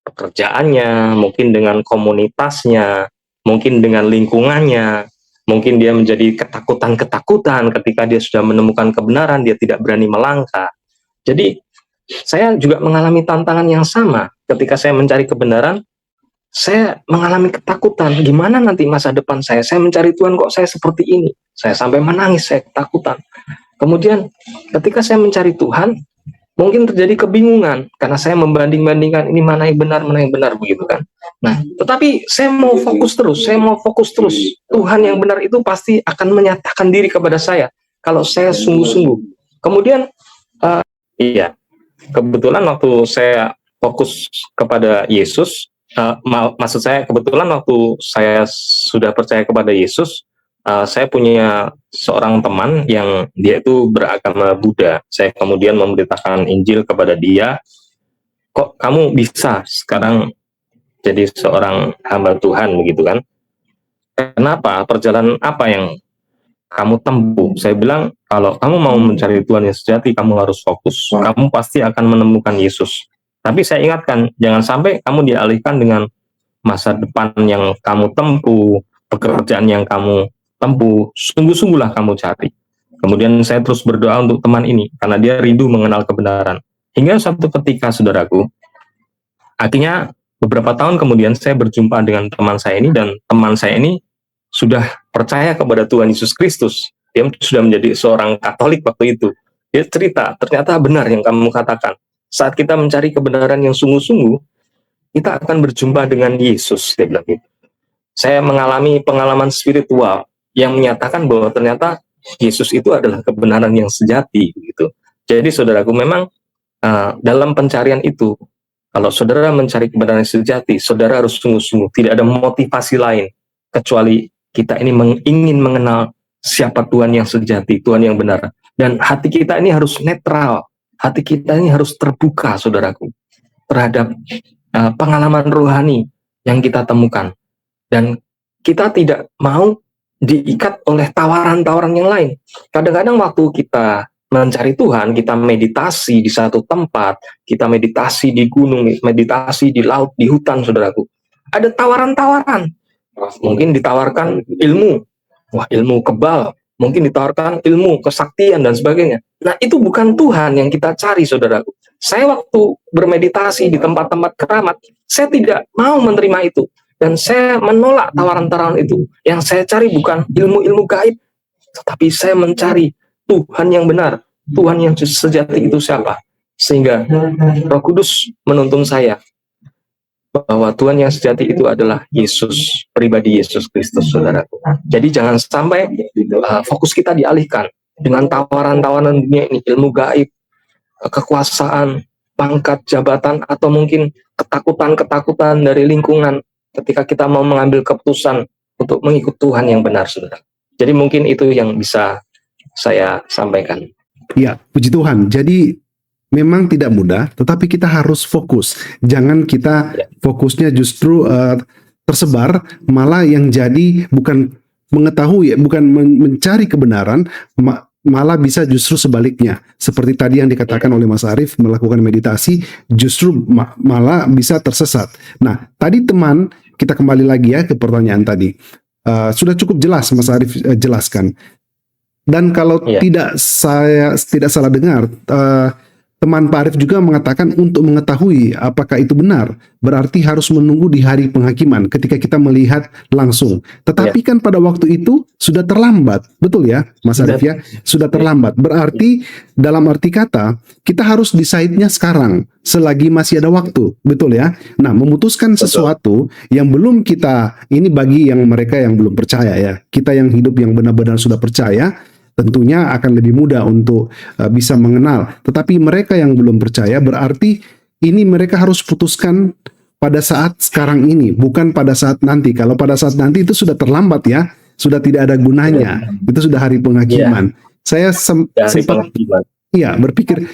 pekerjaannya, mungkin dengan komunitasnya, mungkin dengan lingkungannya, mungkin dia menjadi ketakutan-ketakutan ketika dia sudah menemukan kebenaran, dia tidak berani melangkah. Jadi saya juga mengalami tantangan yang sama. Ketika saya mencari kebenaran, saya mengalami ketakutan. Gimana nanti masa depan saya? Saya mencari Tuhan kok saya seperti ini? Saya sampai menangis, saya ketakutan. Kemudian ketika saya mencari Tuhan, mungkin terjadi kebingungan karena saya membanding-bandingkan ini mana yang benar begitu kan. Nah, tetapi saya mau fokus terus. Tuhan yang benar itu pasti akan menyatakan diri kepada saya kalau saya sungguh-sungguh. Kemudian kebetulan waktu saya fokus kepada Yesus, maksud saya kebetulan waktu saya sudah percaya kepada Yesus, saya punya seorang teman yang dia itu beragama Buddha. Saya kemudian memberitakan Injil kepada dia. Kok kamu bisa sekarang jadi seorang hamba Tuhan begitu kan? Kenapa? Perjalanan apa yang kamu tempuh? Saya bilang, kalau kamu mau mencari Tuhan yang sejati, kamu harus fokus. Kamu pasti akan menemukan Yesus. Tapi saya ingatkan, jangan sampai kamu dialihkan dengan masa depan yang kamu tempuh, pekerjaan yang kamu tempuh. Sungguh-sungguhlah kamu cari. Kemudian saya terus berdoa untuk teman ini, karena dia rindu mengenal kebenaran. Hingga suatu ketika, saudaraku, akhirnya beberapa tahun kemudian saya berjumpa dengan teman saya ini, dan teman saya ini sudah percaya kepada Tuhan Yesus Kristus. Dia sudah menjadi seorang Katolik waktu itu. Dia cerita, ternyata benar yang kamu katakan. saat kita mencari kebenaran yang sungguh-sungguh, kita akan berjumpa dengan Yesus, dia bilang gitu. Saya mengalami pengalaman spiritual yang menyatakan bahwa ternyata Yesus itu adalah kebenaran yang sejati gitu. Jadi saudaraku, memang dalam pencarian itu, kalau saudara mencari kebenaran yang sejati, saudara harus sungguh-sungguh, tidak ada motivasi lain kecuali kita ini ingin mengenal siapa Tuhan yang sejati, Tuhan yang benar. Dan hati kita ini harus netral, hati kita ini harus terbuka, saudaraku, terhadap pengalaman rohani yang kita temukan. Dan kita tidak mau diikat oleh tawaran-tawaran yang lain. Kadang-kadang waktu kita mencari Tuhan, kita meditasi di satu tempat, kita meditasi di gunung, meditasi di laut, di hutan, saudaraku. Ada tawaran-tawaran. Mungkin ditawarkan ilmu, wah ilmu kebal, mungkin ditawarkan ilmu kesaktian dan sebagainya. Nah, itu bukan Tuhan yang kita cari, saudaraku. Saya waktu bermeditasi di tempat-tempat keramat, saya tidak mau menerima itu. Dan saya menolak tawaran-tawaran itu. Yang saya cari bukan ilmu-ilmu gaib, tetapi saya mencari Tuhan yang benar, Tuhan yang sejati itu siapa. Sehingga Roh Kudus menuntun saya bahwa Tuhan yang sejati itu adalah Yesus, pribadi Yesus Kristus, saudaraku. Jadi jangan sampai fokus kita dialihkan dengan tawaran-tawaran dunia ini, ilmu gaib, kekuasaan, pangkat, jabatan, atau mungkin ketakutan-ketakutan dari lingkungan ketika kita mau mengambil keputusan untuk mengikut Tuhan yang benar, saudara. Jadi mungkin itu yang bisa saya sampaikan. Ya, puji Tuhan. Jadi memang tidak mudah, tetapi kita harus fokus. Jangan kita fokusnya justru tersebar, malah yang jadi bukan mengetahui, bukan mencari kebenaran, malah bisa justru sebaliknya. Seperti tadi yang dikatakan oleh Mas Arief, melakukan meditasi, justru malah bisa tersesat. Nah, tadi teman, kita kembali lagi ya ke pertanyaan tadi. Sudah cukup jelas Mas Arief jelaskan. Dan kalau tidak salah dengar, teman Pak Arief juga mengatakan untuk mengetahui apakah itu benar, berarti harus menunggu di hari penghakiman ketika kita melihat langsung. Tetapi kan pada waktu itu sudah terlambat, betul ya Mas Arief ya? Sudah terlambat. Berarti dalam arti kata, kita harus decide-nya sekarang, selagi masih ada waktu, betul ya? Nah, memutuskan sesuatu yang belum kita, ini bagi yang mereka yang belum percaya ya, kita yang hidup yang benar-benar sudah percaya, tentunya akan lebih mudah untuk bisa mengenal. Tetapi mereka yang belum percaya, berarti ini mereka harus putuskan pada saat sekarang ini, bukan pada saat nanti. Kalau pada saat nanti itu sudah terlambat ya, sudah tidak ada gunanya. Itu sudah hari penghakiman. Saya sempat berpikir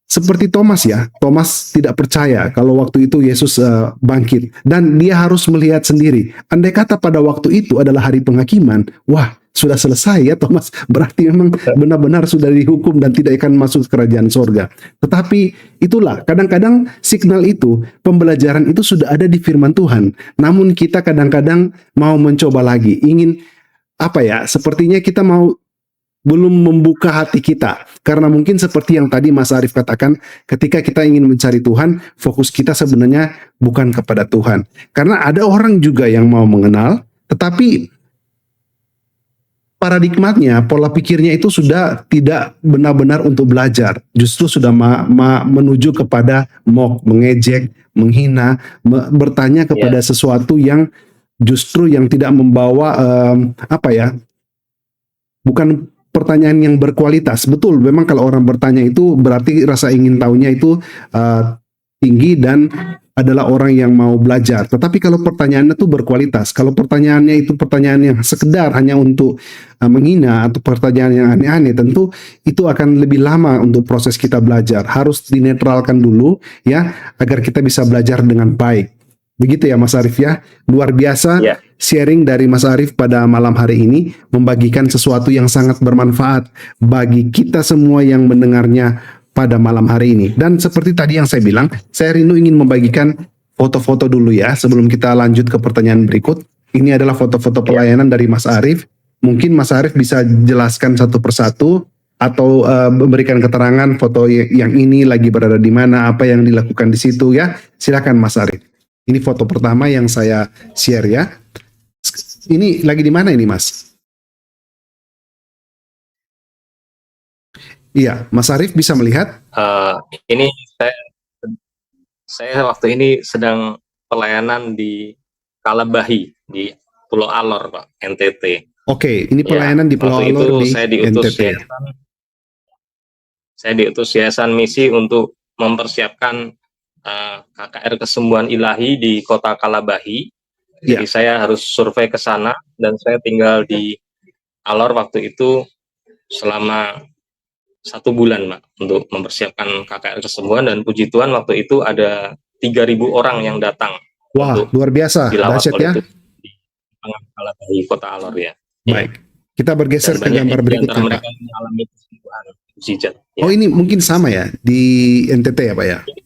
seperti Thomas ya. Thomas tidak percaya kalau waktu itu Yesus bangkit, dan dia harus melihat sendiri. Andai kata pada waktu itu adalah hari penghakiman, wah, sudah selesai ya Thomas, berarti memang benar-benar sudah dihukum dan tidak akan masuk ke kerajaan sorga. Tetapi itulah, kadang-kadang signal itu, pembelajaran itu sudah ada di firman Tuhan, namun kita kadang-kadang mau mencoba lagi, ingin sepertinya kita belum membuka hati kita, karena mungkin seperti yang tadi Mas Arief katakan, ketika kita ingin mencari Tuhan, fokus kita sebenarnya bukan kepada Tuhan, karena ada orang juga yang mau mengenal, tetapi paradigmatnya, pola pikirnya itu sudah tidak benar-benar untuk belajar. Justru sudah menuju kepada mengejek, menghina, bertanya kepada sesuatu yang justru yang tidak membawa bukan pertanyaan yang berkualitas. Betul, memang kalau orang bertanya itu berarti rasa ingin tahunya itu tinggi dan adalah orang yang mau belajar. Tetapi kalau pertanyaannya itu berkualitas, kalau pertanyaannya itu pertanyaan yang sekedar hanya untuk menghina atau pertanyaan yang aneh-aneh, tentu itu akan lebih lama untuk proses kita belajar. Harus dinetralkan dulu ya, agar kita bisa belajar dengan baik. Begitu ya Mas Arief ya. Luar biasa sharing dari Mas Arief pada malam hari ini, membagikan sesuatu yang sangat bermanfaat bagi kita semua yang mendengarnya pada malam hari ini. Dan seperti tadi yang saya bilang, saya rindu ingin membagikan foto-foto dulu ya, sebelum kita lanjut ke pertanyaan berikut. Ini adalah foto-foto pelayanan dari Mas Arief. Mungkin Mas Arief bisa jelaskan satu persatu, atau memberikan keterangan foto yang ini lagi berada di mana, apa yang dilakukan di situ ya. Silakan Mas Arief. Ini foto pertama yang saya share ya. Ini lagi di mana ini Mas? Iya, Mas Arief bisa melihat? Ini saya waktu ini sedang pelayanan di Kalabahi di Pulau Alor, Pak, NTT. Oke, ini Ya, pelayanan di Pulau waktu itu Alor di NTT. saya diutus Yayasan Misi untuk mempersiapkan KKR Kesembuhan Ilahi di Kota Kalabahi. Jadi Iya. saya harus survei ke sana dan saya tinggal di Alor waktu itu selama 1 bulan, Pak, untuk mempersiapkan KKR Kesembuhan, dan puji Tuhan waktu itu ada 3.000 orang yang datang Wah, untuk luar biasa, dilawat dahsyat oleh ya. Tuhan di tengah Kalabahi, Kota Alor ya. Baik, kita Dan bergeser ke banyak gambar di antara berikutnya, Pak. mereka yang mengalami kesembuhan mujizat. Oh, ini mungkin sama ya di NTT ya, Pak ya? Ini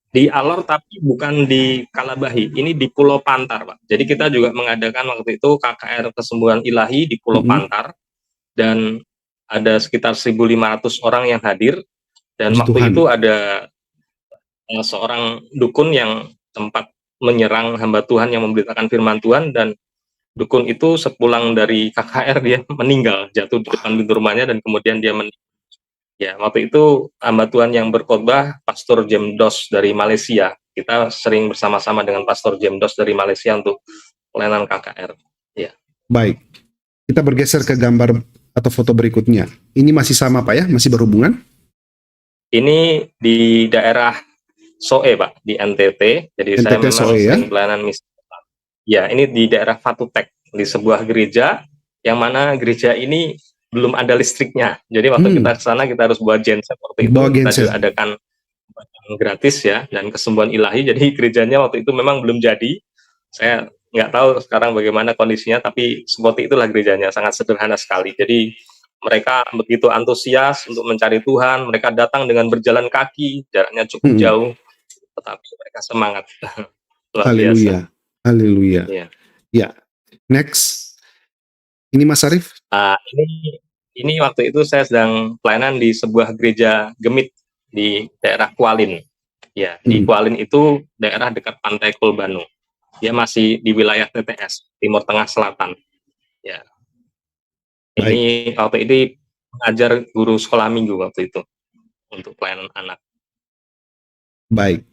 di Alor tapi bukan di Kalabahi, ini di Pulau Pantar, Pak. Jadi kita juga mengadakan waktu itu KKR Kesembuhan Ilahi di Pulau Pantar, dan ada sekitar 1.500 orang yang hadir, dan Puji waktu Tuhan. itu ada seorang dukun yang sempat menyerang hamba Tuhan yang memberitakan firman Tuhan, dan dukun itu sepulang dari KKR dia meninggal, jatuh di depan pintu rumahnya, dan kemudian dia meninggal. Ya, waktu itu hamba Tuhan yang berkhotbah Pastor James Dos dari Malaysia. Kita sering bersama-sama dengan Pastor James Dos dari Malaysia untuk pelayanan KKR. Ya. Baik, kita bergeser ke gambar atau foto berikutnya. Ini masih sama, Pak ya? Masih berhubungan? Ini di daerah Soe, Pak, di NTT. Jadi saya NTT memang Soe ya? sering pelayanan misi. Ya, ini di daerah Fatutek, di sebuah gereja, yang mana gereja ini belum ada listriknya. Jadi waktu kita ke sana kita harus bawa genset waktu itu. Bawa Kita genset. juga adakan gratis ya, dan kesembuhan ilahi. Jadi gerejanya waktu itu memang belum jadi. Saya nggak tahu sekarang bagaimana kondisinya, tapi seperti itulah gerejanya, sangat sederhana sekali. Jadi mereka begitu antusias untuk mencari Tuhan, mereka datang dengan berjalan kaki, jaraknya cukup jauh, tetapi mereka semangat. Luar Haleluya, biasa. haleluya. Ya. Ya, next. Ini Mas Arief? Ini waktu itu saya sedang pelayanan di sebuah gereja Gemit di daerah Kualin. Ya, di Kualin itu daerah dekat Pantai Kolbanu. Dia masih di wilayah TTS, Timur Tengah Selatan. Ya. Ini waktu ini mengajar guru sekolah minggu waktu itu untuk pelayanan anak. Baik.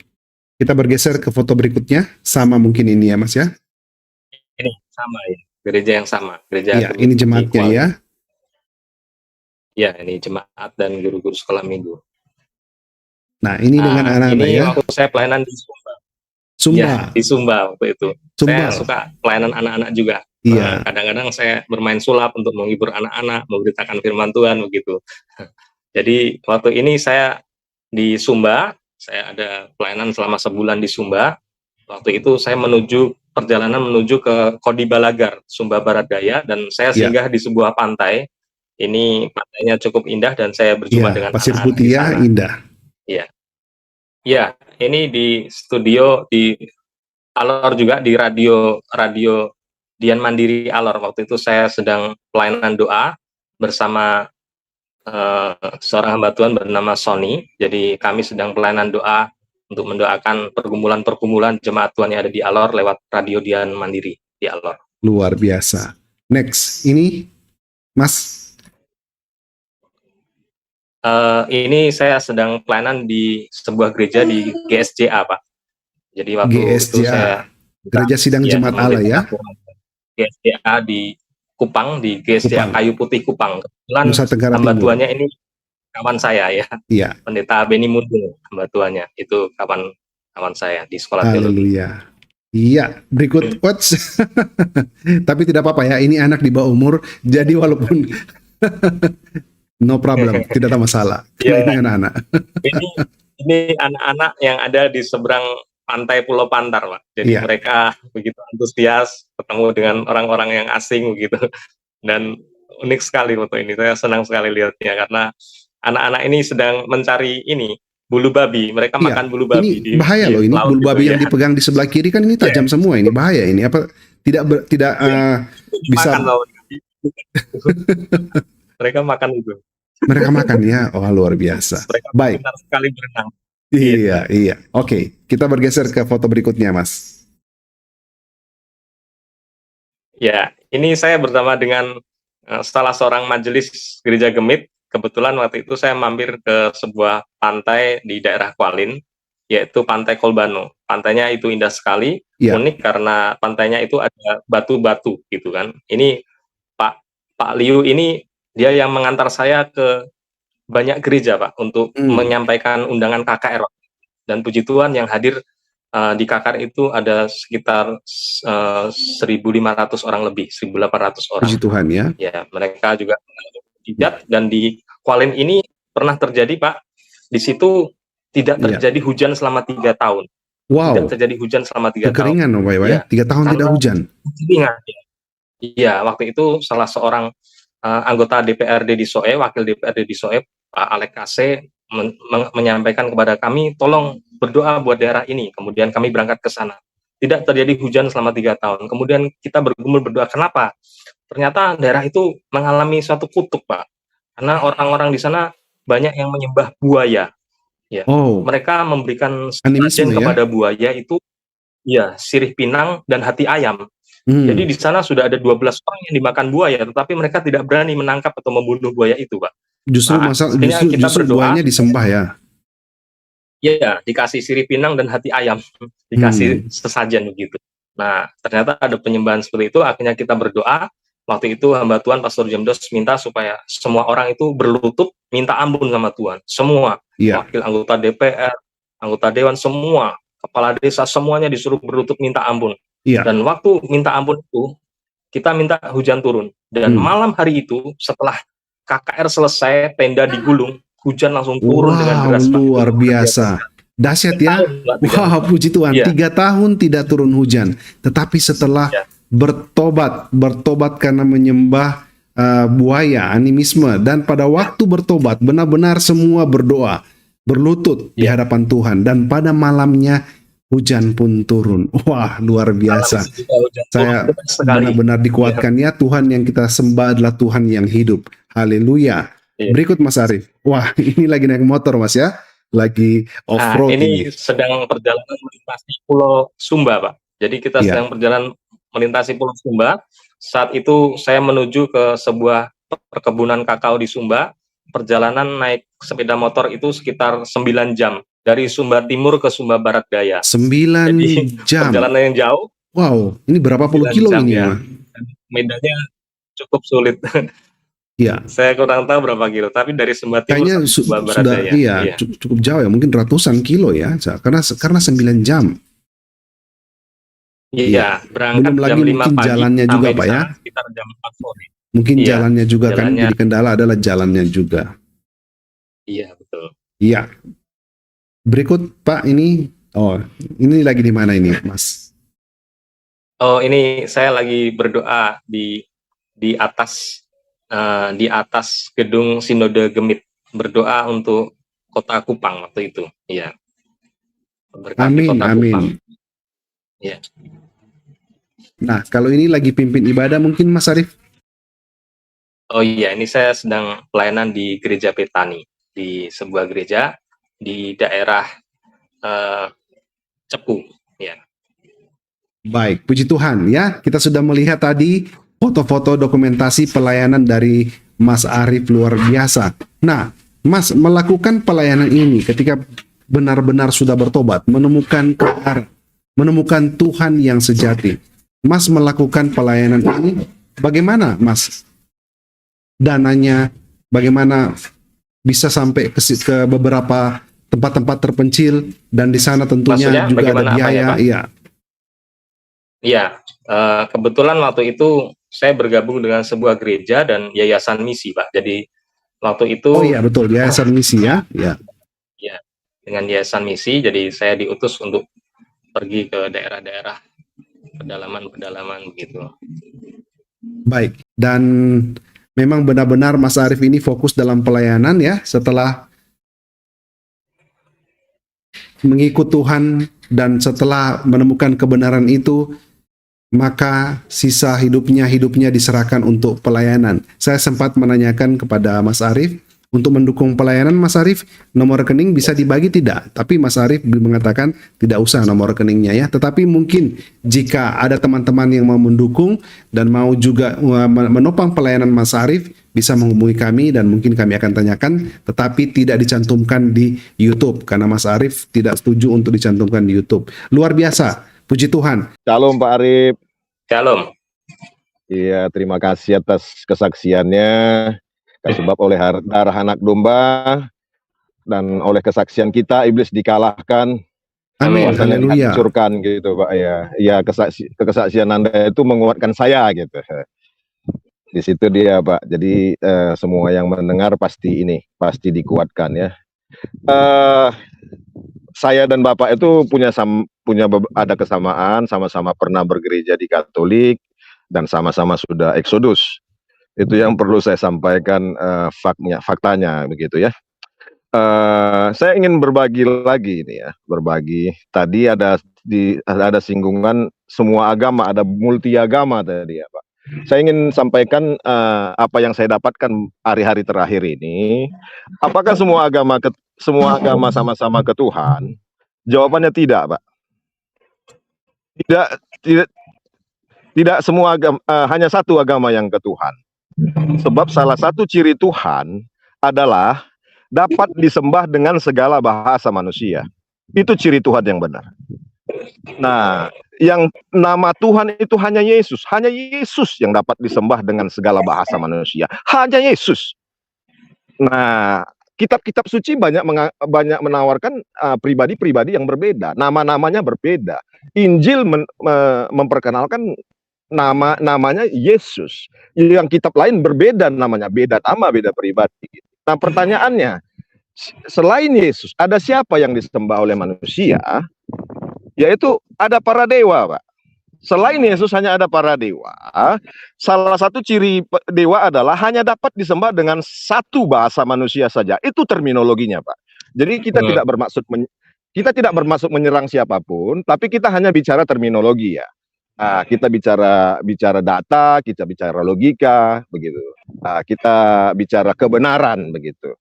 Kita bergeser ke foto berikutnya. Sama mungkin ini ya, Mas ya? Ini sama ya, gereja yang sama. Gereja Iya, ini jemaatnya ya. Ya, ini jemaat dan guru-guru sekolah minggu. Nah, ini dengan anak-anak ini ya. waktu saya pelayanan di Sumba. Sumba. Ya, di Sumba waktu itu. Sumba. Saya suka pelayanan anak-anak juga. Iya. Kadang-kadang saya bermain sulap untuk menghibur anak-anak, memberitakan firman Tuhan begitu. Jadi waktu ini saya di Sumba, saya ada pelayanan selama sebulan di Sumba. Waktu itu saya perjalanan menuju ke Kodi Balagar, Sumba Barat Daya, dan saya singgah di sebuah pantai. Ini pantainya cukup indah dan saya berjumpa dengan pasir anak-anak putih di ya, sana. indah. Iya. Ya, ini di studio di Alor juga, di radio Dian Mandiri Alor. Waktu itu saya sedang pelayanan doa bersama seorang hamba Tuhan bernama Sony. Jadi kami sedang pelayanan doa untuk mendoakan pergumulan-pergumulan jemaat Tuhan yang ada di Alor lewat radio Dian Mandiri di Alor. Luar biasa. Next, ini Mas. Ini saya sedang pelayanan di sebuah gereja di GSJA, Pak. Jadi waktu itu saya Gereja Sidang Jemaat Allah ya. GSJA di Kupang, di GSJA Kayu Putih Kupang. Kebetulan Nusa Tenggara hamba Timur. Tuhannya ini kawan saya ya. Iya. Pendeta Beni Mundung, hamba Tuhannya. Itu kawan saya di sekolah teologi. Haleluya. Iya, berikut quotes. Tapi tidak apa-apa ya, ini anak di bawah umur, jadi walaupun no problem, tidak ada masalah. Ya, ini anak-anak. ini anak-anak yang ada di seberang pantai Pulau Pantar, Pak. Jadi mereka begitu antusias ketemu dengan orang-orang yang asing begitu. Dan unik sekali foto ini. Saya senang sekali lihatnya karena anak-anak ini sedang mencari ini bulu babi. Mereka makan bulu babi. Ini bahaya loh, ini bulu babi yang dipegang di sebelah kiri kan ini tajam semua, ini bahaya ini. Apa tidak bisa makan mereka makan itu. Mereka makan ya, oh luar biasa. Mereka baik. Benar sekali berenang. Iya. Oke, kita bergeser ke foto berikutnya, Mas. Ya, ini saya bersama dengan salah seorang majelis gereja Gemit, kebetulan waktu itu saya mampir ke sebuah pantai di daerah Kualin, yaitu Pantai Kolbano. Pantainya itu indah sekali, Ya. unik karena pantainya itu ada batu-batu gitu kan. Ini Pak Pak Liu ini dia yang mengantar saya ke banyak gereja Pak untuk menyampaikan undangan KKR, dan puji Tuhan yang hadir di KKR itu ada sekitar 1.500 orang lebih, 1.800 orang. Puji Tuhan ya. Ya, mereka juga mujizat, dan di Kualin ini pernah terjadi Pak, di situ tidak terjadi hujan selama 3 tahun. Wow. Tidak terjadi hujan selama 3 tahun. Kekeringan Pak ya. Ya, 3 tahun tidak hujan. Kekeringan. Iya, waktu itu salah seorang anggota DPRD di Soe, wakil DPRD di Soe, Pak Alek Kase, menyampaikan kepada kami, tolong berdoa buat daerah ini. Kemudian kami berangkat ke sana. Tidak terjadi hujan selama 3 tahun. Kemudian kita bergumul berdoa, kenapa? Ternyata daerah itu mengalami suatu kutuk, Pak. Karena orang-orang di sana banyak yang menyembah buaya. Ya. Mereka memberikan sesajen kepada buaya itu, ya, sirih pinang dan hati ayam. Jadi di sana sudah ada 12 orang yang dimakan buaya, tetapi mereka tidak berani menangkap atau membunuh buaya itu, Pak. Justru justru buayanya disembah ya. Iya, dikasih sirih pinang dan hati ayam, dikasih sesajen begitu. Nah, ternyata ada penyembahan seperti itu. Akhirnya kita berdoa. Waktu itu hamba Tuhan Pastor Jemdos minta supaya semua orang itu berlutut minta ampun sama Tuhan. Semua, wakil anggota DPR, anggota dewan, semua, kepala desa, semuanya disuruh berlutut minta ampun. Dan waktu minta ampun itu, kita minta hujan turun. Dan malam hari itu, setelah KKR selesai, tenda digulung, hujan langsung turun dengan deras. Luar biasa. Dahsyat ya. Wah, puji Tuhan. 3 tahun tidak turun hujan. Tetapi setelah bertobat karena menyembah buaya, animisme, dan pada waktu bertobat, benar-benar semua berdoa, berlutut di hadapan Tuhan. Dan pada malamnya, hujan pun turun. Wah, luar biasa. Saya benar-benar dikuatkan ya, Tuhan yang kita sembah adalah Tuhan yang hidup. Haleluya. Berikut Mas Arief. Wah, ini lagi naik motor Mas ya. Lagi off-road ini. Sedang perjalanan melintasi Pulau Sumba, Pak. Jadi kita sedang perjalanan melintasi Pulau Sumba. Saat itu saya menuju ke sebuah perkebunan kakao di Sumba. Perjalanan naik sepeda motor itu sekitar 9 jam. Dari Sumba Timur ke Sumba Barat Daya. 9 jam. Perjalanan yang jauh. Wow, ini berapa puluh kilo ini ya? Medannya cukup sulit. Iya. Saya kurang tahu berapa kilo, tapi dari Sumba Timur ke Sumba Barat Daya. Iya, cukup jauh ya, mungkin ratusan kilo ya. Karena 9 jam. Iya, berangkat belum lagi jam 5 mungkin pagi, jalannya juga Pak ya. Sekitar jam 4 sore. Mungkin jalannya juga kan, jadi kendala adalah jalannya juga. Iya, betul. Iya. Berikut Pak ini, ini lagi di mana ini Mas? Oh, ini saya lagi berdoa di atas gedung Sinode Gemit, berdoa untuk Kota Kupang waktu itu. Iya. Amin, amin. Iya. Nah, kalau ini lagi pimpin ibadah mungkin Mas Arief? Oh iya, ini saya sedang pelayanan di Gereja Petani, di sebuah gereja di daerah Cepu, ya. Baik, puji Tuhan ya. Kita sudah melihat tadi foto-foto dokumentasi pelayanan dari Mas Arief, luar biasa. Nah, Mas melakukan pelayanan ini ketika benar-benar sudah bertobat, menemukan Tuhan yang sejati. Mas melakukan pelayanan ini, bagaimana Mas? Dananya, bagaimana bisa sampai ke beberapa tempat-tempat terpencil, dan di sana tentunya maksudnya, juga ada biaya. Iya, kebetulan waktu itu saya bergabung dengan sebuah gereja dan yayasan misi, Pak. Jadi waktu itu betul, yayasan misi ya. Iya, dengan yayasan misi, jadi saya diutus untuk pergi ke daerah-daerah pedalaman begitu. Baik, dan memang benar-benar Mas Arief ini fokus dalam pelayanan ya, setelah mengikut Tuhan dan setelah menemukan kebenaran itu, maka sisa hidupnya diserahkan untuk pelayanan. Saya sempat menanyakan kepada Mas Arief, untuk mendukung pelayanan Mas Arief, nomor rekening bisa dibagi tidak? Tapi Mas Arief mengatakan tidak usah nomor rekeningnya ya. Tetapi mungkin jika ada teman-teman yang mau mendukung dan mau juga menopang pelayanan Mas Arief, bisa menghubungi kami dan mungkin kami akan tanyakan, tetapi tidak dicantumkan di YouTube karena Mas Arief tidak setuju untuk dicantumkan di YouTube. Luar biasa, puji Tuhan. Shalom Pak Arif. Shalom. Iya, terima kasih atas kesaksiannya. Sebab oleh darah anak domba dan oleh kesaksian kita iblis dikalahkan. Amin, Kuasanya haleluya. dihancurkan gitu Pak ya. Ya kesaksian Anda itu menguatkan saya gitu. Di situ dia Pak. Jadi semua yang mendengar pasti dikuatkan ya. Saya dan Bapak itu punya ada kesamaan, sama-sama pernah bergereja di Katolik dan sama-sama sudah Eksodus. Itu yang perlu saya sampaikan faktanya begitu ya. Saya ingin berbagi lagi ini ya, berbagi. Tadi ada singgungan semua agama, ada multi agama tadi ya Pak. Saya ingin sampaikan apa yang saya dapatkan hari-hari terakhir ini. Apakah semua agama sama-sama ke Tuhan? Jawabannya tidak, Pak. Tidak semua agama, hanya satu agama yang ke Tuhan. Sebab salah satu ciri Tuhan adalah dapat disembah dengan segala bahasa manusia. Itu ciri Tuhan yang benar. Nah, yang nama Tuhan itu hanya Yesus. Hanya Yesus yang dapat disembah dengan segala bahasa manusia. Hanya Yesus. Nah, kitab-kitab suci banyak menawarkan pribadi-pribadi yang berbeda. Nama-namanya berbeda. Injil memperkenalkan namanya Yesus. Yang kitab lain berbeda namanya. Beda nama, beda pribadi. Nah, pertanyaannya, selain Yesus, ada siapa yang disembah oleh manusia? Yaitu ada para dewa, Pak. Selain Yesus hanya ada para dewa. Salah satu ciri dewa adalah hanya dapat disembah dengan satu bahasa manusia saja. Itu terminologinya, Pak. Jadi kita tidak bermaksud menyerang siapapun, tapi kita hanya bicara terminologi ya. Kita bicara data, kita bicara logika, begitu. Kita bicara kebenaran, begitu.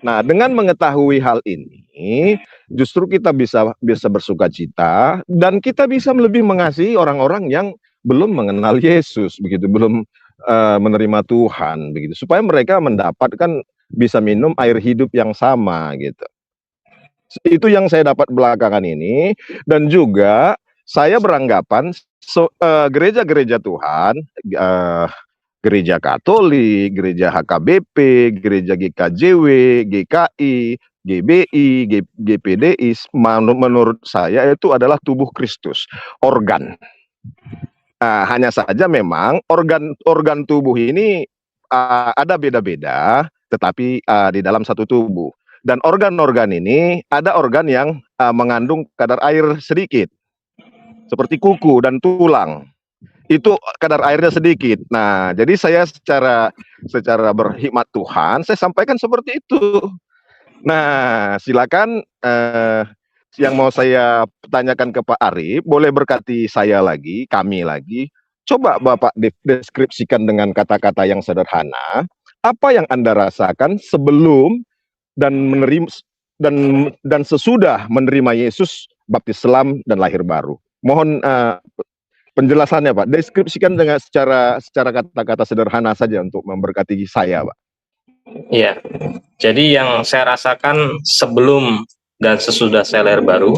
Nah, dengan mengetahui hal ini, justru kita bisa bersuka cita dan kita bisa lebih mengasihi orang-orang yang belum mengenal Yesus, begitu, belum menerima Tuhan, begitu, supaya mereka mendapatkan bisa minum air hidup yang sama, gitu. Itu yang saya dapat belakangan ini, dan juga saya beranggapan gereja-gereja Tuhan, Gereja Katolik, Gereja HKBP, Gereja GKJW, GKI, GBI, GPDI, menurut saya itu adalah tubuh Kristus, organ. Hanya saja memang organ tubuh ini ada beda-beda, tetapi di dalam satu tubuh. Dan organ-organ ini ada organ yang mengandung kadar air sedikit, seperti kuku dan tulang. Itu kadar airnya sedikit. Nah, jadi saya secara berhikmat Tuhan, saya sampaikan seperti itu. Nah, silakan yang mau saya tanyakan ke Pak Arif, boleh berkati saya lagi, kami lagi. Coba Bapak deskripsikan dengan kata-kata yang sederhana, apa yang Anda rasakan sebelum dan menerima dan sesudah menerima Yesus, baptis selam dan lahir baru. Mohon penjelasannya Pak, deskripsikan dengan secara kata-kata sederhana saja untuk memberkati saya Pak. Iya, jadi yang saya rasakan sebelum dan sesudah saya lahir baru.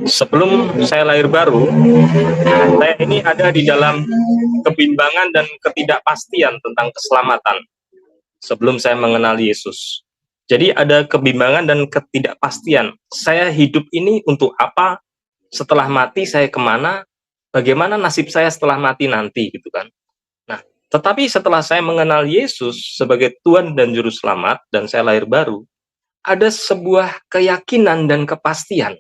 Sebelum saya lahir baru, saya ini ada di dalam kebimbangan dan ketidakpastian tentang keselamatan. Sebelum saya mengenal Yesus. Jadi ada kebimbangan dan ketidakpastian. Saya hidup ini untuk apa? Setelah mati saya kemana? Bagaimana nasib saya setelah mati nanti, gitu kan? Nah, tetapi setelah saya mengenal Yesus sebagai Tuhan dan Juru Selamat dan saya lahir baru, ada sebuah keyakinan dan kepastian,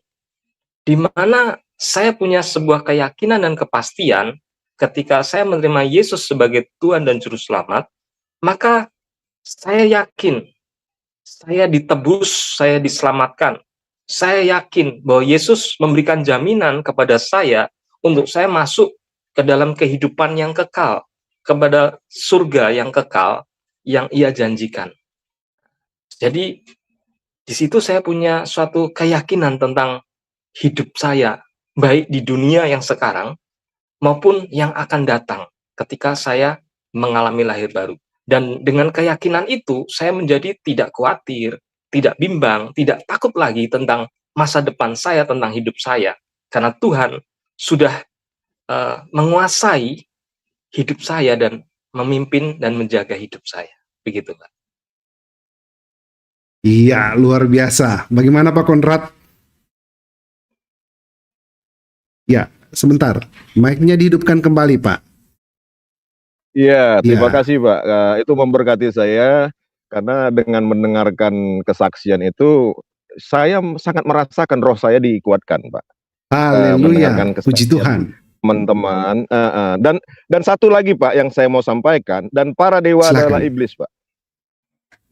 di mana saya punya sebuah keyakinan dan kepastian ketika saya menerima Yesus sebagai Tuhan dan Juru Selamat, maka saya yakin saya ditebus, saya diselamatkan. Saya yakin bahwa Yesus memberikan jaminan kepada saya untuk saya masuk ke dalam kehidupan yang kekal, kepada surga yang kekal yang Ia janjikan. Jadi di situ saya punya suatu keyakinan tentang hidup saya, baik di dunia yang sekarang maupun yang akan datang ketika saya mengalami lahir baru. Dan dengan keyakinan itu, saya menjadi tidak khawatir, tidak bimbang, tidak takut lagi tentang masa depan saya, tentang hidup saya. Karena Tuhan sudah menguasai hidup saya dan memimpin dan menjaga hidup saya. Begitu, Pak. Iya, luar biasa. Bagaimana Pak Konrad? Ya, sebentar. Mic-nya dihidupkan kembali, Pak. Iya, terima Ya, kasih Pak. Itu memberkati saya karena dengan mendengarkan kesaksian itu saya sangat merasakan roh saya dikuatkan, Pak. haleluya. Mendengarkan Puji kesaksian Tuhan. teman-teman. Dan satu lagi Pak yang saya mau sampaikan, dan para dewa adalah Silakan. iblis, Pak.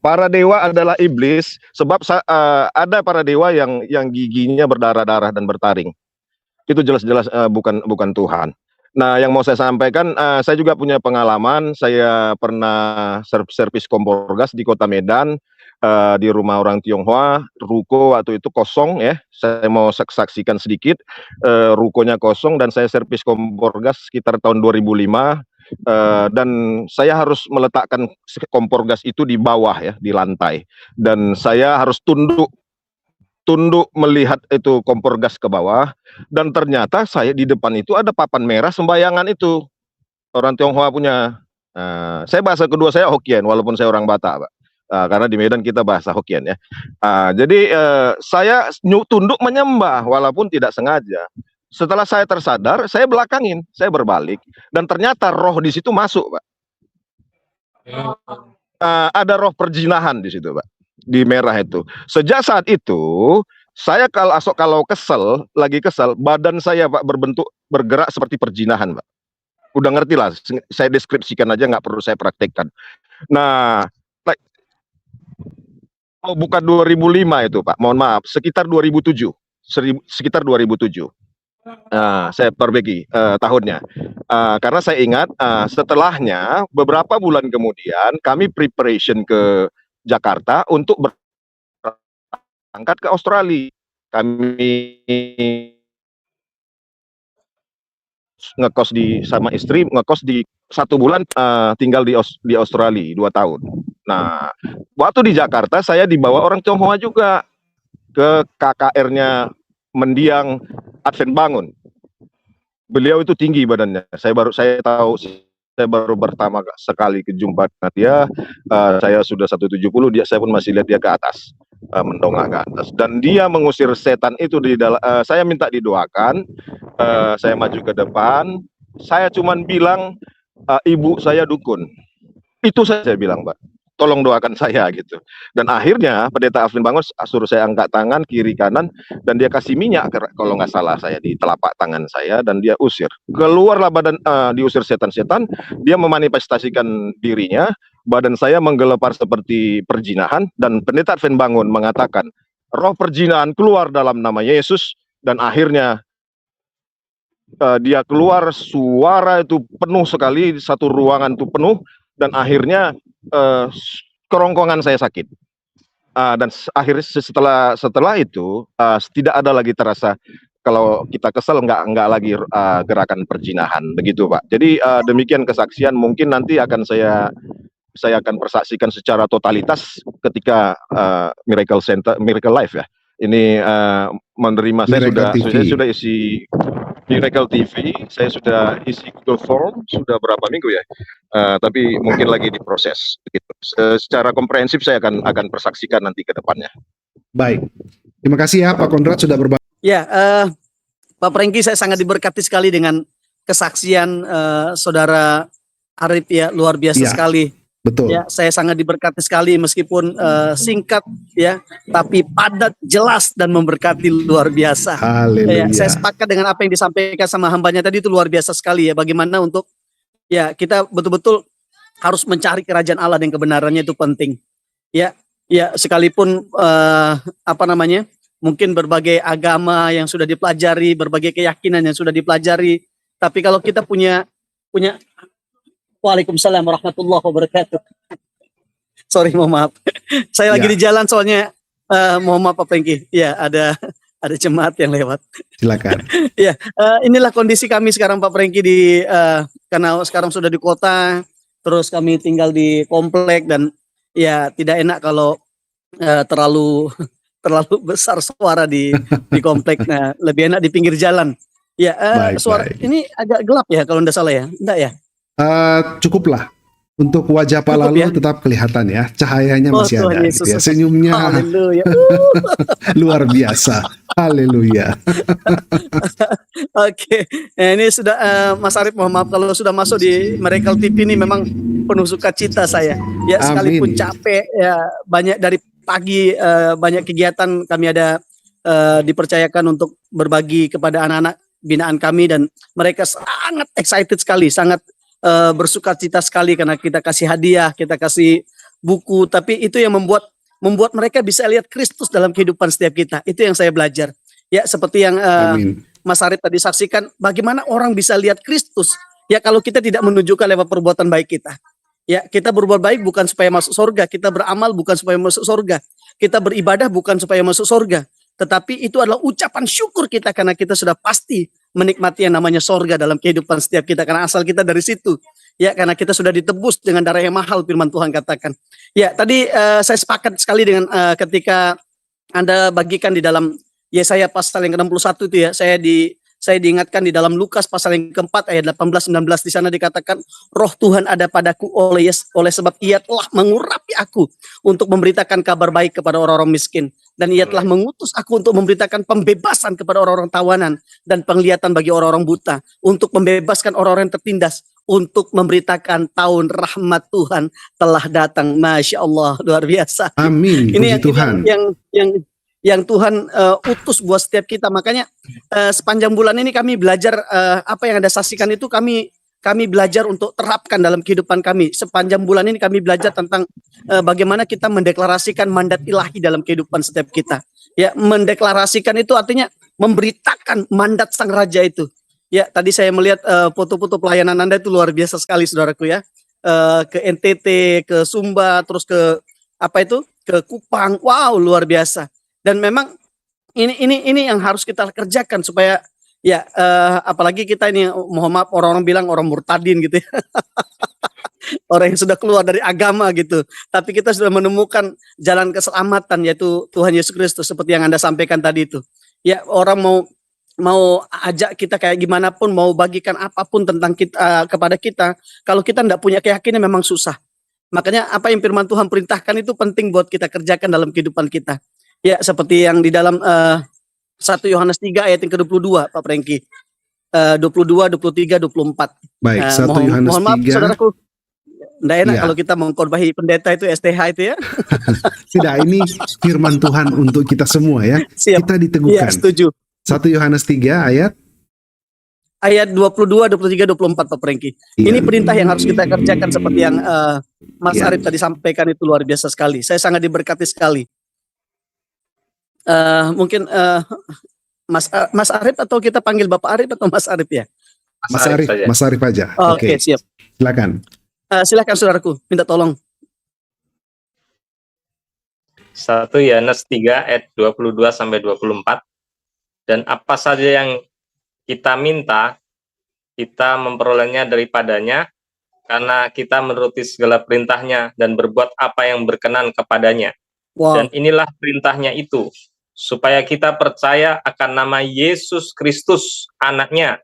Para dewa adalah iblis sebab ada para dewa yang giginya berdarah-darah dan bertaring. Itu jelas-jelas bukan Tuhan. Nah, yang mau saya sampaikan, saya juga punya pengalaman. Saya pernah servis kompor gas di Kota Medan, di rumah orang Tionghoa. Ruko waktu itu kosong ya. Saya mau saksikan sedikit. Rukonya kosong dan saya servis kompor gas sekitar tahun 2005. Dan saya harus meletakkan kompor gas itu di bawah ya, di lantai. Dan saya harus tunduk melihat itu kompor gas ke bawah, dan ternyata saya di depan itu ada papan merah sembayangan itu orang Tionghoa punya. Saya bahasa kedua saya Hokkien walaupun saya orang Batak, Pak. Karena di Medan kita bahasa Hokkien ya. Jadi saya tunduk menyembah walaupun tidak sengaja. Setelah saya tersadar, saya belakangin, saya berbalik, dan ternyata roh di situ masuk, Pak. Ada roh perjinahan di situ, Pak, di merah itu. Sejak saat itu, saya kalau lagi kesel, badan saya Pak bergerak seperti perjinahan, Pak. Udah ngerti lah, saya deskripsikan aja, nggak perlu saya praktekkan. Nah, bukan 2005 itu Pak, mohon maaf, sekitar 2007. Sekitar 2007. Saya perbaiki tahunnya. Karena saya ingat setelahnya beberapa bulan kemudian kami preparation ke Jakarta untuk berangkat ke Australia. Kami ngekos sama istri, ngekos di 1 bulan, tinggal di Australia 2 tahun. Nah, waktu di Jakarta saya dibawa orang Tionghoa juga ke KKR-nya mendiang Advent Bangun. Beliau itu tinggi badannya. Saya baru pertama sekali kejumpa dia. Saya sudah 170, saya pun masih lihat dia ke atas, mendongak ke atas. Dan dia mengusir setan itu di dalam. Saya minta didoakan. Saya maju ke depan. Saya cuman bilang, ibu saya dukun. Itu saya bilang, Pak. Tolong doakan saya gitu. Dan akhirnya pendeta Aflin Bangun suruh saya angkat tangan kiri kanan, dan dia kasih minyak kalau nggak salah saya di telapak tangan saya, dan dia usir. Keluarlah badan, diusir setan-setan, dia memanifestasikan dirinya, badan saya menggelepar seperti perjinahan, dan pendeta Advent Bangun mengatakan, roh perjinahan keluar dalam nama Yesus, dan akhirnya dia keluar, suara itu penuh sekali, satu ruangan itu penuh, dan akhirnya kerongkongan saya sakit. Dan akhirnya setelah itu tidak ada lagi terasa kalau kita kesel, nggak lagi gerakan perjinahan begitu, Pak. Jadi demikian kesaksian, mungkin nanti akan saya akan persaksikan secara totalitas ketika Miracle Life ya. Ini menerima, saya sudah isi Miracle TV, saya sudah isi Google Form sudah berapa minggu ya, tapi mungkin lagi diproses. Begitu. Secara komprehensif saya akan persaksikan nanti ke depannya. Baik, terima kasih ya Pak Konrad sudah berbagi. Ya, Pak Prengki, saya sangat diberkati sekali dengan kesaksian saudara Arif ya, luar biasa sekali. Betul. Ya, saya sangat diberkati sekali meskipun singkat ya, tapi padat, jelas dan memberkati luar biasa. Haleluya. Ya, saya sepakat dengan apa yang disampaikan sama hambanya tadi, itu luar biasa sekali ya. Bagaimana untuk ya kita betul-betul harus mencari kerajaan Allah dan kebenarannya, itu penting. Ya, ya sekalipun mungkin berbagai agama yang sudah dipelajari, berbagai keyakinan yang sudah dipelajari, tapi kalau kita punya Waalaikumsalam warahmatullahi wabarakatuh. Sorry, mohon maaf. Saya lagi di jalan soalnya. Mohon maaf Pak Prengki. Ya, ada jemaat yang lewat. Silakan. Ya, inilah kondisi kami sekarang Pak Prengki karena sekarang sudah di kota. terus kami tinggal di komplek dan ya tidak enak kalau terlalu terlalu besar suara di komplek. Nah, lebih enak di pinggir jalan. Ya, Baik, suara baik. ini agak gelap ya kalau tidak salah ya. Enggak ya? Cukuplah. Untuk wajah Pak Cukup Lalu ya? tetap kelihatan ya, cahayanya Oh, masih Tuhan ada Yesus. gitu ya. Senyumnya Haleluya. luar biasa. Haleluya. Oke, nah, ini sudah Mas Arif, mohon maaf kalau sudah masuk di Miracle TV ini memang penuh sukacita saya. Ya sekalipun Amin. capek ya banyak dari pagi banyak kegiatan kami ada dipercayakan untuk berbagi kepada anak-anak binaan kami dan mereka sangat excited sekali, sangat bersukacita sekali karena kita kasih hadiah, kita kasih buku, tapi itu yang membuat mereka bisa lihat Kristus dalam kehidupan setiap kita. Itu yang saya belajar. Ya seperti yang Amin. Mas Arif tadi saksikan, bagaimana orang bisa lihat Kristus ya kalau kita tidak menunjukkan lewat perbuatan baik kita. Ya, kita berbuat baik bukan supaya masuk surga, kita beramal bukan supaya masuk surga, kita beribadah bukan supaya masuk surga, tetapi itu adalah ucapan syukur kita karena kita sudah pasti menikmati yang namanya surga dalam kehidupan setiap kita karena asal kita dari situ. Ya, karena kita sudah ditebus dengan darah yang mahal, firman Tuhan katakan. Ya, tadi saya sepakat sekali dengan ketika Anda bagikan di dalam Yesaya pasal yang ke-61 itu ya, saya diingatkan di dalam Lukas pasal yang keempat ayat 18-19 di sana dikatakan roh Tuhan ada padaku oleh sebab ia telah mengurapi aku untuk memberitakan kabar baik kepada orang-orang miskin dan ia telah mengutus aku untuk memberitakan pembebasan kepada orang-orang tawanan dan penglihatan bagi orang-orang buta, untuk membebaskan orang-orang yang tertindas, untuk memberitakan tahun rahmat Tuhan telah datang. Masya Allah, luar biasa. Amin. Ini Puji Tuhan. yang Tuhan utus buat setiap kita. Makanya sepanjang bulan ini kami belajar apa yang Anda saksikan itu kami belajar untuk terapkan dalam kehidupan kami. Sepanjang bulan ini kami belajar tentang bagaimana kita mendeklarasikan mandat ilahi dalam kehidupan setiap kita. Ya, mendeklarasikan itu artinya memberitakan mandat sang raja itu. Ya, tadi saya melihat foto-foto pelayanan Anda itu luar biasa sekali, saudaraku ya. Ke NTT, ke Sumba, terus ke apa itu? Ke Kupang. Wow, luar biasa. Dan memang ini yang harus kita kerjakan supaya ya apalagi kita ini mohon maaf orang-orang bilang orang murtadin gitu ya. Orang yang sudah keluar dari agama gitu. Tapi kita sudah menemukan jalan keselamatan yaitu Tuhan Yesus Kristus seperti yang Anda sampaikan tadi itu. Ya, orang mau ajak kita kayak gimana pun, mau bagikan apapun tentang kita kepada kita, kalau kita tidak punya keyakinan memang susah. Makanya apa yang firman Tuhan perintahkan itu penting buat kita kerjakan dalam kehidupan kita. Ya, seperti yang di dalam 1 Yohanes 3 ayat yang ke-22, Pak Prengki. 22, 23, 24. Baik, 1 Yohanes mohon maaf, 3. saudaraku. Nggak enak Ya. kalau kita mengkorbahi pendeta itu STH itu ya. Tidak, ini firman Tuhan untuk kita semua ya. Siap. Kita Iya, diteguhkan. setuju. 1 Yohanes 3 ayat. Ayat 22, 23, 24, Pak Prengki. Iya. Ini perintah yang harus kita kerjakan seperti yang Mas Iya. Arif tadi sampaikan itu luar biasa sekali. Saya sangat diberkati sekali. Mungkin Mas Arif atau kita panggil Bapak Arif atau Mas Arif ya? Mas Arif, saja. Mas Arif aja. Oke, siap. Silakan. Silakan saudaraku, minta tolong. 1 Yohanes 3 ayat 22 sampai 24. Dan apa saja yang kita minta, kita memperolehnya daripadanya, karena kita menuruti segala perintahnya dan berbuat apa yang berkenan kepadanya. Wow. Dan inilah perintahnya itu, supaya kita percaya akan nama Yesus Kristus, anaknya,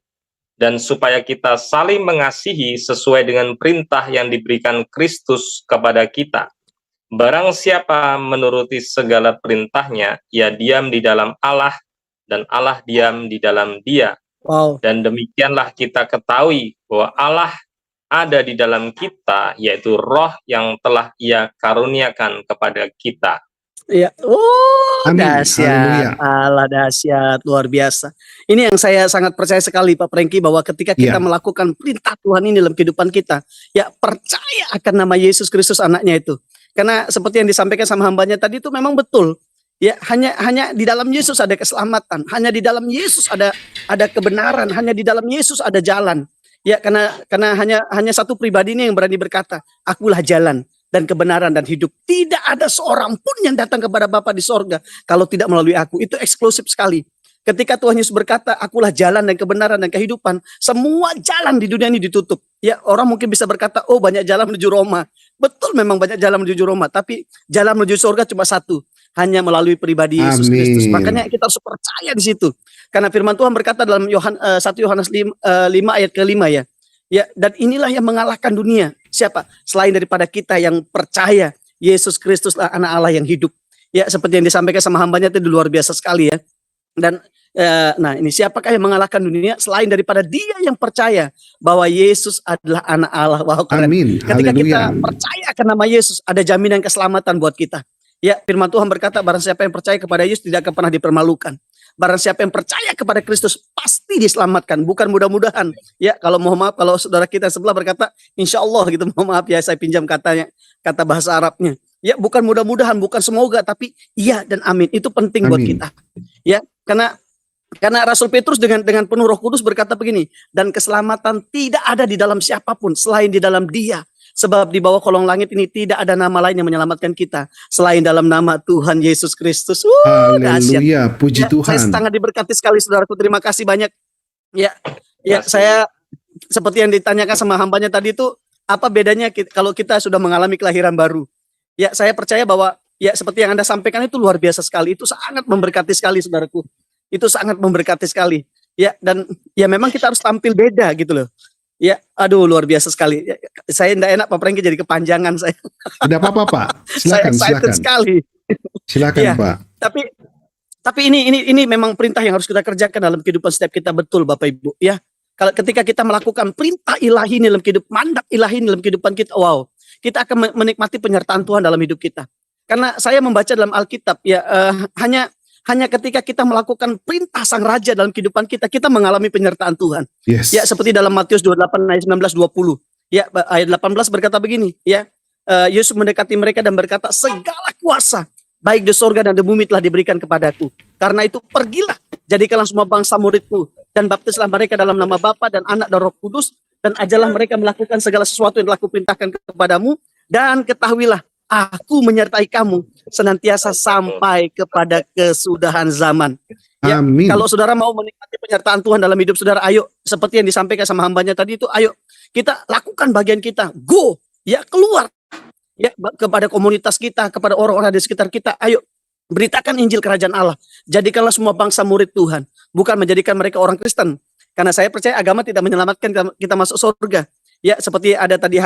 dan supaya kita saling mengasihi sesuai dengan perintah yang diberikan Kristus kepada kita. Barang siapa menuruti segala perintahnya, ia diam di dalam Allah, dan Allah diam di dalam dia. Wow. Dan demikianlah kita ketahui bahwa Allah ada di dalam kita, yaitu roh yang telah ia karuniakan kepada kita. Iya. Oh, Amin. dahsyat. Haleluya. Allah dahsyat, luar biasa. Ini yang saya sangat percaya sekali Pak Prengki, bahwa ketika kita Iya. melakukan perintah Tuhan ini dalam kehidupan kita, ya percaya akan nama Yesus Kristus anaknya itu. Karena seperti yang disampaikan sama hambanya tadi itu memang betul. Ya, hanya di dalam Yesus ada keselamatan, hanya di dalam Yesus ada kebenaran, hanya di dalam Yesus ada jalan. Ya, karena hanya satu pribadi ini yang berani berkata, akulah jalan dan kebenaran dan hidup. Tidak ada seorang pun yang datang kepada Bapa di sorga kalau tidak melalui aku. Itu eksklusif sekali. Ketika Tuhan Yesus berkata, akulah jalan dan kebenaran dan kehidupan, semua jalan di dunia ini ditutup. Ya, orang mungkin bisa berkata, oh banyak jalan menuju Roma. Betul, memang banyak jalan menuju Roma, tapi jalan menuju surga cuma satu, hanya melalui pribadi Yesus Kristus. Amin. Makanya kita harus percaya di situ. Karena firman Tuhan berkata dalam 1 Yohanes 5 ayat ke-5 ya. Ya, dan inilah yang mengalahkan dunia. Siapa? Selain daripada kita yang percaya Yesus Kristuslah anak Allah yang hidup. Ya, seperti yang disampaikan sama hambanya itu luar biasa sekali ya. Dan nah ini siapakah yang mengalahkan dunia selain daripada dia yang percaya bahwa Yesus adalah anak Allah. Wow, keren. Amin. Ketika kita Haleluya. percaya akan nama Yesus, ada jaminan keselamatan buat kita. Ya, firman Tuhan berkata, barang siapa yang percaya kepada Yesus tidak akan pernah dipermalukan. Barang siapa yang percaya kepada Kristus pasti diselamatkan. Bukan mudah-mudahan. Ya, kalau mohon maaf kalau saudara kita sebelah berkata, insya Allah gitu, mohon maaf ya saya pinjam katanya, kata bahasa Arabnya. Ya, bukan mudah-mudahan, bukan semoga, tapi iya dan amin. Itu penting buat Amin. kita. Ya, karena Rasul Petrus dengan penuh Roh Kudus berkata begini, dan keselamatan tidak ada di dalam siapapun selain di dalam Dia. Sebab di bawah kolong langit ini tidak ada nama lain yang menyelamatkan kita selain dalam nama Tuhan Yesus Kristus. Dahsyat. Haleluya. Puji Ya, Tuhan. saya sangat diberkati sekali saudaraku. Terima kasih banyak. Ya, ya Kasih. saya seperti yang ditanyakan sama hambanya tadi itu, apa bedanya kalau kita sudah mengalami kelahiran baru? Ya, saya percaya bahwa ya seperti yang Anda sampaikan itu luar biasa sekali. Itu sangat memberkati sekali saudaraku. Itu sangat memberkati sekali. Ya, dan ya memang kita harus tampil beda gitu loh. Ya, aduh luar biasa sekali. Ya, saya tidak enak Pak Prengki jadi kepanjangan saya. Tidak apa-apa, Pak. Saya Silakan, excited silakan. sekali. Silakan, Iya. Pak. Tapi ini memang perintah yang harus kita kerjakan dalam kehidupan setiap kita, betul Bapak Ibu ya. Kalau ketika kita melakukan perintah ilahi ini dalam kehidupan, mandat ilahi ini dalam kehidupan kita, wow, kita akan menikmati penyertaan Tuhan dalam hidup kita. Karena saya membaca dalam Alkitab ya, hanya ketika kita melakukan perintah Sang Raja dalam kehidupan kita, kita mengalami penyertaan Tuhan. Yes. Ya, seperti dalam Matius 28 ayat 19-20. Ya, ayat 18 berkata begini, ya. Yesus mendekati mereka dan berkata, segala kuasa baik di sorga dan di bumi telah diberikan kepadaku. Karena itu pergilah, jadikanlah semua bangsa muridku dan baptislah mereka dalam nama Bapa dan Anak dan Roh Kudus, dan ajarlah mereka melakukan segala sesuatu yang telah kuperintahkan kepadamu, dan ketahuilah aku menyertai kamu senantiasa sampai kepada kesudahan zaman. Ya, Amin. kalau saudara mau menikmati penyertaan Tuhan dalam hidup saudara, ayo seperti yang disampaikan sama hambanya tadi itu, ayo kita lakukan bagian kita. Go, ya keluar, ya kepada komunitas kita, kepada orang-orang di sekitar kita. Ayo beritakan Injil Kerajaan Allah. Jadikanlah semua bangsa murid Tuhan, bukan menjadikan mereka orang Kristen. Karena saya percaya agama tidak menyelamatkan kita masuk surga. Ya, seperti ada tadi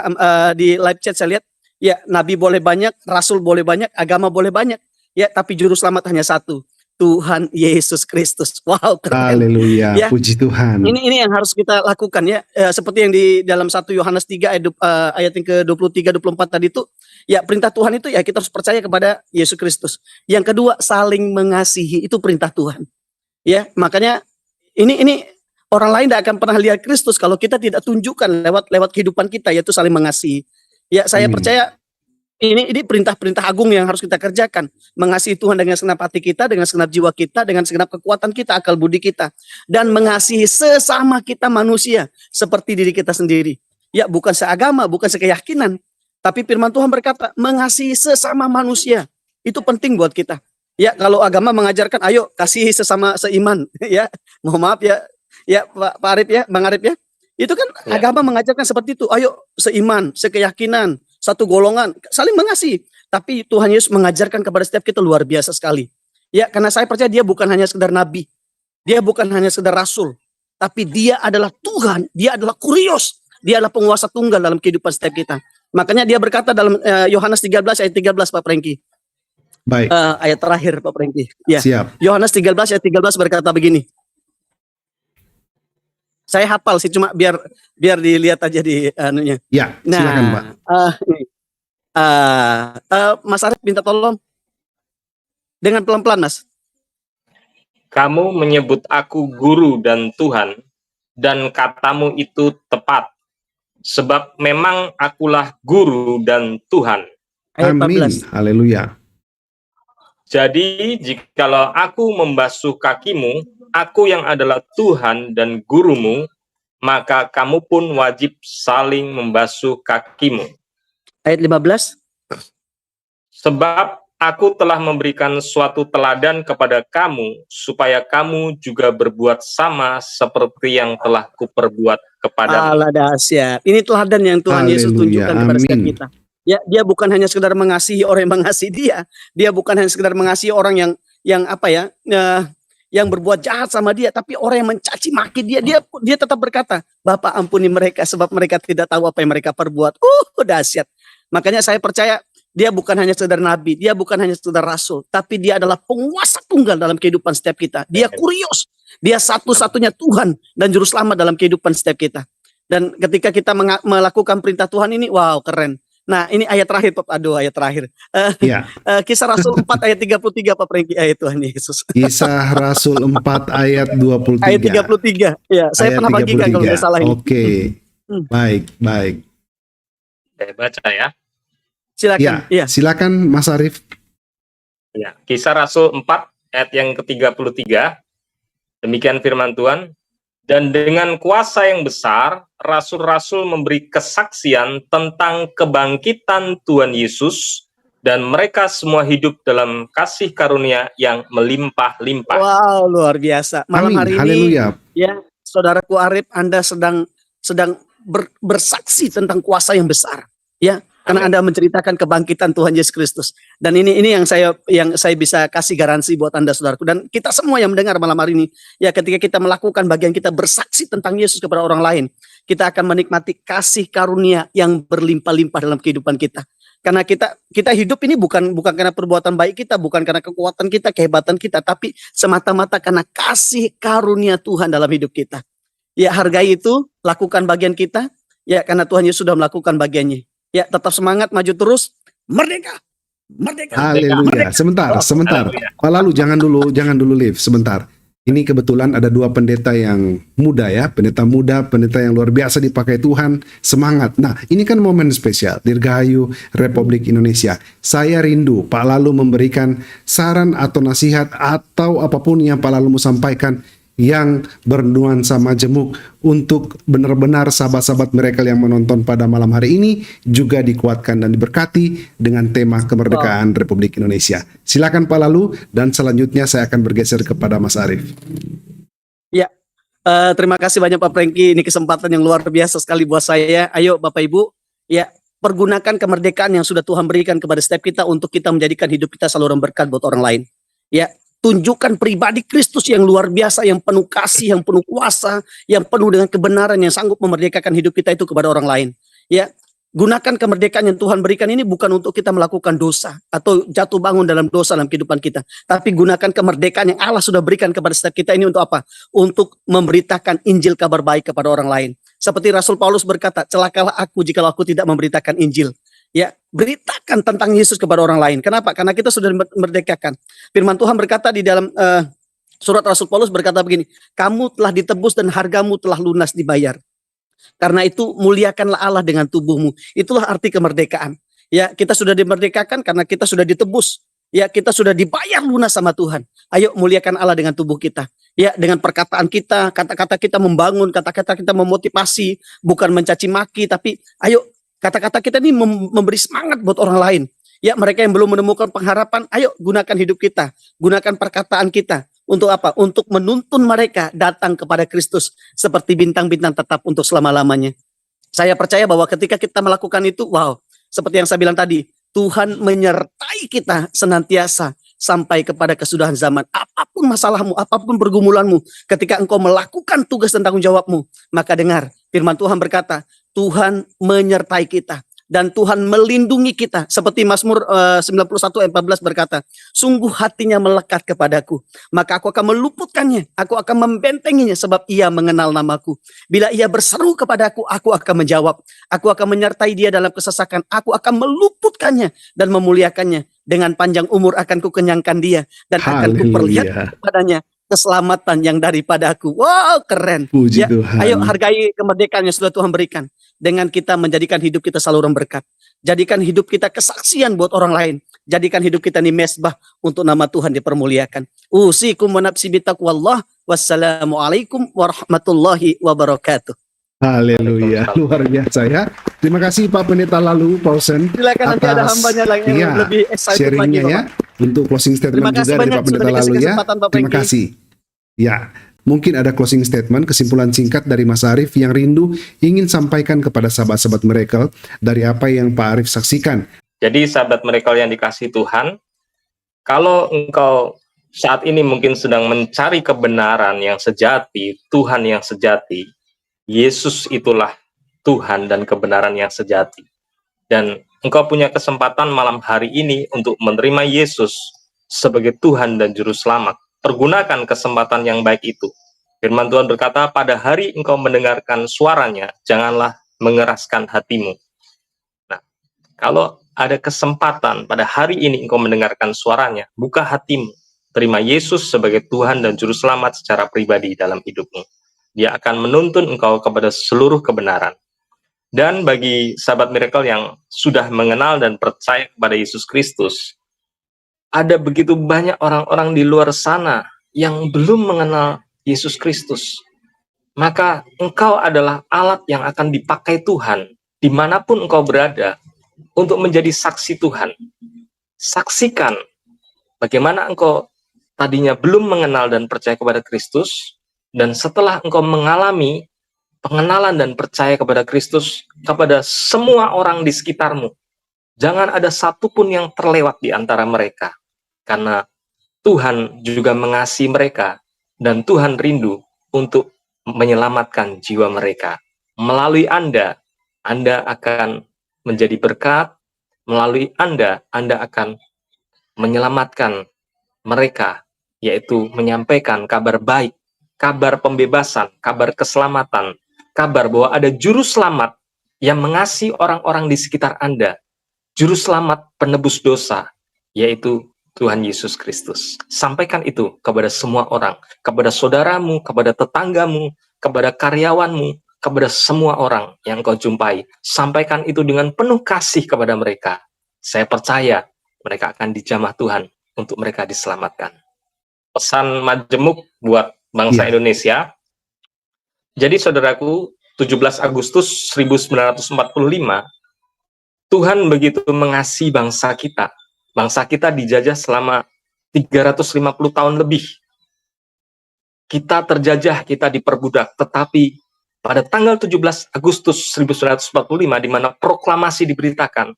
di live chat saya lihat. Ya, nabi boleh banyak, rasul boleh banyak, agama boleh banyak. Ya, tapi juru selamat hanya satu, Tuhan Yesus Kristus. Wow, keren. Haleluya. Ya. Puji Tuhan. Ini yang harus kita lakukan ya. Seperti yang di dalam 1 Yohanes 3 ayat yang ke-23 24 tadi itu, ya perintah Tuhan itu ya kita harus percaya kepada Yesus Kristus. Yang kedua, saling mengasihi, itu perintah Tuhan. Ya, makanya ini orang lain tidak akan pernah lihat Kristus kalau kita tidak tunjukkan lewat kehidupan kita, yaitu saling mengasihi. Ya, saya Amin. percaya ini perintah-perintah agung yang harus kita kerjakan. Mengasihi Tuhan dengan segenap hati kita, dengan segenap jiwa kita, dengan segenap kekuatan kita, akal budi kita. Dan mengasihi sesama kita manusia seperti diri kita sendiri. Ya, bukan seagama, bukan sekeyakinan. Tapi firman Tuhan berkata, mengasihi sesama manusia. Itu penting buat kita. Ya, kalau agama mengajarkan, ayo kasihi sesama seiman. Ya, mohon maaf ya Pak Arif ya, Bang Arif ya. Itu kan Ya. agama mengajarkan seperti itu. Ayo seiman, sekeyakinan, satu golongan, saling mengasihi. Tapi Tuhan Yesus mengajarkan kepada setiap kita luar biasa sekali. Ya, karena saya percaya dia bukan hanya sekedar nabi. Dia bukan hanya sekedar rasul. Tapi dia adalah Tuhan, dia adalah Kurios. Dia adalah penguasa tunggal dalam kehidupan setiap kita. Makanya dia berkata dalam Yohanes 13 ayat 13 Pak Prengki. Baik. Ayat terakhir Pak Prengki. Ya. Siap. Yohanes 13 ayat 13 berkata begini. Saya hafal sih, cuma biar dilihat aja di anunya. Ya, silakan, Pak. Ini. Mas Arif minta tolong dengan pelan-pelan, Mas. Kamu menyebut aku guru dan Tuhan, dan katamu itu tepat. Sebab memang akulah guru dan Tuhan. Ayat Amin. 14. Haleluya. Jadi, jikalau aku membasuh kakimu, aku yang adalah Tuhan dan gurumu, maka kamu pun wajib saling membasuh kakimu. Ayat 15. Sebab aku telah memberikan suatu teladan kepada kamu, supaya kamu juga berbuat sama seperti yang telah kuperbuat kepadamu. Allah dahsyat. Ini teladan yang Tuhan Yesus Haleluya. tunjukkan kepada setiap Amin. kita. Ya, dia bukan hanya sekedar mengasihi orang yang mengasihi dia. Dia bukan hanya sekedar mengasihi orang yang apa ya, yang berbuat jahat sama dia, tapi orang yang mencaci maki dia tetap berkata, Bapa ampuni mereka sebab mereka tidak tahu apa yang mereka perbuat. Dahsyat. Makanya saya percaya dia bukan hanya sekedar nabi, dia bukan hanya sekedar rasul, tapi dia adalah penguasa tunggal dalam kehidupan setiap kita. Dia kurios, dia satu-satunya Tuhan dan juru selamat dalam kehidupan setiap kita. Dan ketika kita melakukan perintah Tuhan ini, wow, keren. Nah, ini ayat terakhir, Pak. Aduh, ayat terakhir. Ya, Kisah Rasul 4 ayat 33, Pak Prengki, ayat Tuhan Yesus. Kisah Rasul 4 ayat 23. Ayat 33. Ya, saya Ayat pernah bagikan kalau 33. nggak salah ini. Oke. Baik, baik. Saya baca ya. Silakan. Ya, silakan Mas Arief. Ya, Kisah Rasul 4 ayat yang ke-33. Demikian firman Tuhan. Dan dengan kuasa yang besar, rasul-rasul memberi kesaksian tentang kebangkitan Tuhan Yesus, dan mereka semua hidup dalam kasih karunia yang melimpah-limpah. Wow, luar biasa. Malam Amin. hari ini, Haleluya. ya, saudaraku Arif, Anda sedang bersaksi tentang kuasa yang besar. Ya, karena Anda menceritakan kebangkitan Tuhan Yesus Kristus. Dan ini yang saya bisa kasih garansi buat Anda, saudaraku, dan kita semua yang mendengar malam hari ini. Ya, ketika kita melakukan bagian kita bersaksi tentang Yesus kepada orang lain, kita akan menikmati kasih karunia yang berlimpah-limpah dalam kehidupan kita. Karena kita hidup ini bukan karena perbuatan baik kita, bukan karena kekuatan kita, kehebatan kita, tapi semata-mata karena kasih karunia Tuhan dalam hidup kita. Ya, hargai itu, lakukan bagian kita, ya, karena Tuhan Yesus sudah melakukan bagiannya. Ya, tetap semangat, maju terus, merdeka, merdeka. Haleluya. Merdeka. Sebentar. Pak Lalu jangan dulu Liv, sebentar. Ini kebetulan ada dua pendeta yang muda ya, pendeta muda, pendeta yang luar biasa dipakai Tuhan, semangat. Nah, ini kan momen spesial, Dirgahayu Republik Indonesia. Saya rindu Pak Lalu memberikan saran atau nasihat atau apapun yang Pak Lalu mau sampaikan yang bernuansa majemuk untuk benar-benar sahabat-sahabat mereka yang menonton pada malam hari ini juga dikuatkan dan diberkati dengan tema kemerdekaan Republik Indonesia. Silakan Pak Lalu, dan selanjutnya saya akan bergeser kepada Mas Arief. Ya, terima kasih banyak Pak Prengki. Ini kesempatan yang luar biasa sekali buat saya. Ayo Bapak Ibu, ya, pergunakan kemerdekaan yang sudah Tuhan berikan kepada setiap kita untuk kita menjadikan hidup kita saluran berkat buat orang lain. Ya, tunjukkan pribadi Kristus yang luar biasa, yang penuh kasih, yang penuh kuasa, yang penuh dengan kebenaran, yang sanggup memerdekakan hidup kita itu kepada orang lain. Ya, gunakan kemerdekaan yang Tuhan berikan ini bukan untuk kita melakukan dosa atau jatuh bangun dalam dosa dalam kehidupan kita, tapi gunakan kemerdekaan yang Allah sudah berikan kepada setiap kita ini untuk apa? Untuk memberitakan Injil kabar baik kepada orang lain. Seperti Rasul Paulus berkata, celakalah aku jikalau aku tidak memberitakan Injil. Ya, beritakan tentang Yesus kepada orang lain. Kenapa? Karena kita sudah merdekakan. Firman Tuhan berkata di dalam surat Rasul Paulus berkata begini, kamu telah ditebus dan hargamu telah lunas dibayar. Karena itu muliakanlah Allah dengan tubuhmu. Itulah arti kemerdekaan. Ya, kita sudah dimerdekakan karena kita sudah ditebus. Ya, kita sudah dibayar lunas sama Tuhan. Ayo muliakan Allah dengan tubuh kita. Ya, dengan perkataan kita, kata-kata kita membangun, kata-kata kita memotivasi, bukan mencaci maki, tapi ayo kata-kata kita ini memberi semangat buat orang lain. Ya, mereka yang belum menemukan pengharapan, ayo gunakan hidup kita, gunakan perkataan kita. Untuk apa? Untuk menuntun mereka datang kepada Kristus seperti bintang-bintang tetap untuk selama-lamanya. Saya percaya bahwa ketika kita melakukan itu, wow, seperti yang saya bilang tadi, Tuhan menyertai kita senantiasa sampai kepada kesudahan zaman. Apapun masalahmu, apapun pergumulanmu, ketika engkau melakukan tugas dan tanggung jawabmu, maka dengar, firman Tuhan berkata, Tuhan menyertai kita dan Tuhan melindungi kita. Seperti Mazmur 91 ayat 14 berkata, sungguh hatinya melekat kepadaku, maka aku akan meluputkannya, aku akan membentenginya sebab ia mengenal namaku. Bila ia berseru kepadaku, aku akan menjawab. Aku akan menyertai dia dalam kesesakan, aku akan meluputkannya dan memuliakannya. Dengan panjang umur akan kukenyangkan dia dan akan kuperlihatkan kepadanya keselamatan yang daripada aku. Wow, keren. Puji Ya, Tuhan. ayo hargai kemerdekaan yang sudah Tuhan berikan. Dengan kita menjadikan hidup kita saluran berkat. Jadikan hidup kita kesaksian buat orang lain. Jadikan hidup kita ini mesbah untuk nama Tuhan dipermuliakan. Usikum wa nafsi bitaqwallah. Wassalamualaikum warahmatullahi wabarakatuh. Haleluya, Waalaikumsalam. luar biasa ya. Terima kasih Pak Pendeta Lalu, Pausen, Silakan nanti ada atas hambanya lagi yang iya, lebih excited lagi, sharingnya ya. Bapak. Untuk closing Terima statement kasih juga dari banyak Pak Pendeta sudah dikasih Lalu ya. kesempatan, Bapak Terima Engki. kasih. Ya, mungkin ada closing statement, kesimpulan singkat dari Mas Arif yang rindu ingin sampaikan kepada sahabat-sahabat mereka dari apa yang Pak Arif saksikan. Jadi sahabat mereka yang dikasih Tuhan, kalau engkau saat ini mungkin sedang mencari kebenaran yang sejati, Tuhan yang sejati, Yesus itulah Tuhan dan kebenaran yang sejati. Dan engkau punya kesempatan malam hari ini untuk menerima Yesus sebagai Tuhan dan Juru Selamat. Pergunakan kesempatan yang baik itu. Firman Tuhan berkata, pada hari engkau mendengarkan suaranya, janganlah mengeraskan hatimu. Nah, kalau ada kesempatan pada hari ini engkau mendengarkan suaranya, buka hatimu. Terima Yesus sebagai Tuhan dan Juru Selamat secara pribadi dalam hidupmu. Dia akan menuntun engkau kepada seluruh kebenaran. Dan bagi sahabat miracle yang sudah mengenal dan percaya kepada Yesus Kristus, ada begitu banyak orang-orang di luar sana yang belum mengenal Yesus Kristus. Maka engkau adalah alat yang akan dipakai Tuhan dimanapun engkau berada untuk menjadi saksi Tuhan. Saksikan bagaimana engkau tadinya belum mengenal dan percaya kepada Kristus, dan setelah engkau mengalami pengenalan dan percaya kepada Kristus kepada semua orang di sekitarmu. Jangan ada satupun yang terlewat di antara mereka. Karena Tuhan juga mengasihi mereka, dan Tuhan rindu untuk menyelamatkan jiwa mereka. Melalui Anda akan menjadi berkat. Melalui Anda akan menyelamatkan mereka, yaitu menyampaikan kabar baik, kabar pembebasan, kabar keselamatan, kabar bahwa ada juru selamat yang mengasihi orang-orang di sekitar Anda, juru selamat penebus dosa, yaitu Tuhan Yesus Kristus. Sampaikan itu kepada semua orang, kepada saudaramu, kepada tetanggamu, kepada karyawanmu, kepada semua orang yang kau jumpai. Sampaikan itu dengan penuh kasih kepada mereka. Saya percaya mereka akan dijamah Tuhan untuk mereka diselamatkan. Pesan majemuk buat bangsa Indonesia. Jadi saudaraku, 17 Agustus 1945, Tuhan begitu mengasihi bangsa kita. Bangsa kita dijajah selama 350 tahun lebih. Kita terjajah, kita diperbudak, tetapi pada tanggal 17 Agustus 1945, di mana proklamasi diberitakan,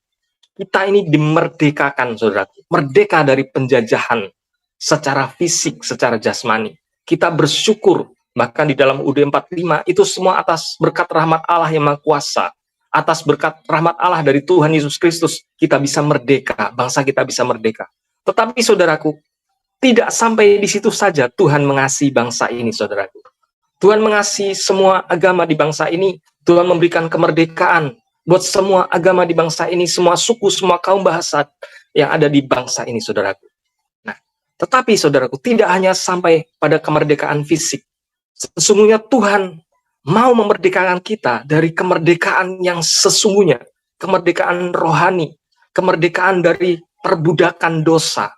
kita ini dimerdekakan, saudaraku. Merdeka dari penjajahan secara fisik, secara jasmani. Kita bersyukur, bahkan di dalam UUD 45, itu semua atas berkat rahmat Allah yang Maha Kuasa. Atas berkat rahmat Allah dari Tuhan Yesus Kristus, kita bisa merdeka, bangsa kita bisa merdeka. Tetapi saudaraku, tidak sampai di situ saja Tuhan mengasihi bangsa ini, saudaraku. Tuhan mengasihi semua agama di bangsa ini. Tuhan memberikan kemerdekaan buat semua agama di bangsa ini, semua suku, semua kaum bahasa yang ada di bangsa ini, saudaraku. Nah, tetapi saudaraku, tidak hanya sampai pada kemerdekaan fisik. Sesungguhnya Tuhan mau memerdekakan kita dari kemerdekaan yang sesungguhnya, kemerdekaan rohani, kemerdekaan dari perbudakan dosa.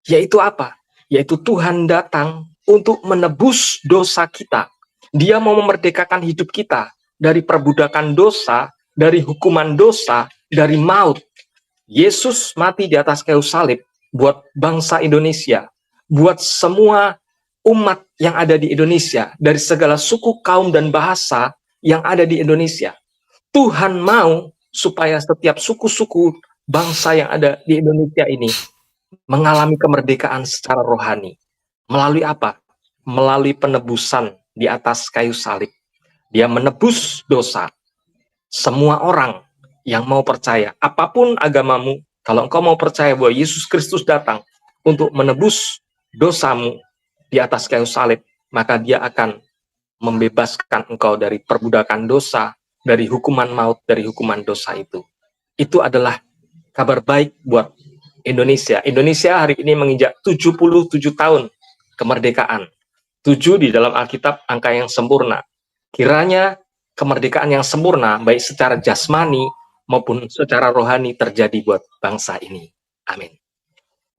Yaitu apa? Yaitu Tuhan datang untuk menebus dosa kita. Dia mau memerdekakan hidup kita dari perbudakan dosa, dari hukuman dosa, dari maut. Yesus mati di atas kayu salib buat bangsa Indonesia, buat semua umat yang ada di Indonesia, dari segala suku, kaum, dan bahasa yang ada di Indonesia. Tuhan mau supaya setiap suku-suku bangsa yang ada di Indonesia ini mengalami kemerdekaan secara rohani. Melalui apa? Melalui penebusan di atas kayu salib. Dia menebus dosa. Semua orang yang mau percaya, apapun agamamu, kalau engkau mau percaya bahwa Yesus Kristus datang untuk menebus dosamu di atas kayu salib, maka dia akan membebaskan engkau dari perbudakan dosa, dari hukuman maut, dari hukuman dosa itu. Itu adalah kabar baik buat Indonesia. Indonesia hari ini menginjak 77 tahun kemerdekaan. 7 di dalam Alkitab angka yang sempurna. Kiranya kemerdekaan yang sempurna, baik secara jasmani maupun secara rohani, terjadi buat bangsa ini. Amin.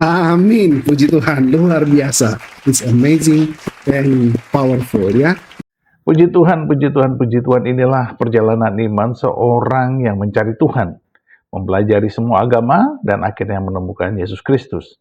Amin, puji Tuhan, luar biasa. It's amazing and powerful ya. Puji Tuhan, puji Tuhan, puji Tuhan, inilah perjalanan iman seorang yang mencari Tuhan, mempelajari semua agama, dan akhirnya menemukan Yesus Kristus.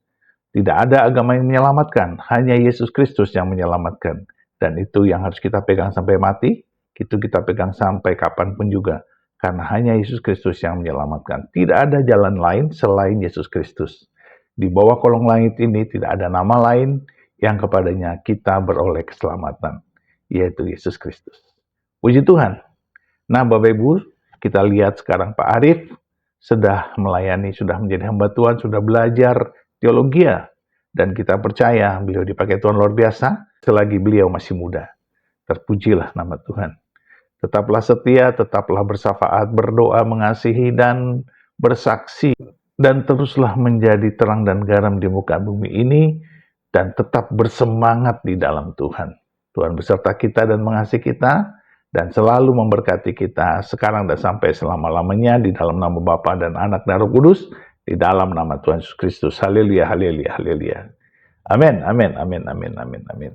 Tidak ada agama yang menyelamatkan, hanya Yesus Kristus yang menyelamatkan. Dan itu yang harus kita pegang sampai mati, itu kita pegang sampai kapanpun juga. Karena hanya Yesus Kristus yang menyelamatkan. Tidak ada jalan lain selain Yesus Kristus. Di bawah kolong langit ini tidak ada nama lain yang kepadanya kita beroleh keselamatan, yaitu Yesus Kristus. Puji Tuhan. Nah, Bapak Ibu, kita lihat sekarang Pak Arif sudah melayani, sudah menjadi hamba Tuhan, sudah belajar teologi, dan kita percaya beliau dipakai Tuhan luar biasa selagi beliau masih muda. Terpujilah nama Tuhan. Tetaplah setia, tetaplah bersafaat, berdoa, mengasihi, dan bersaksi, dan teruslah menjadi terang dan garam di muka bumi ini, dan tetap bersemangat di dalam Tuhan. Tuhan beserta kita dan mengasihi kita, dan selalu memberkati kita sekarang dan sampai selama-lamanya, di dalam nama Bapa dan Anak dan Roh Kudus, di dalam nama Tuhan Yesus Kristus. Haleluya, haleluya, haleluya. Amin, amin, amin, amin, amin, amin.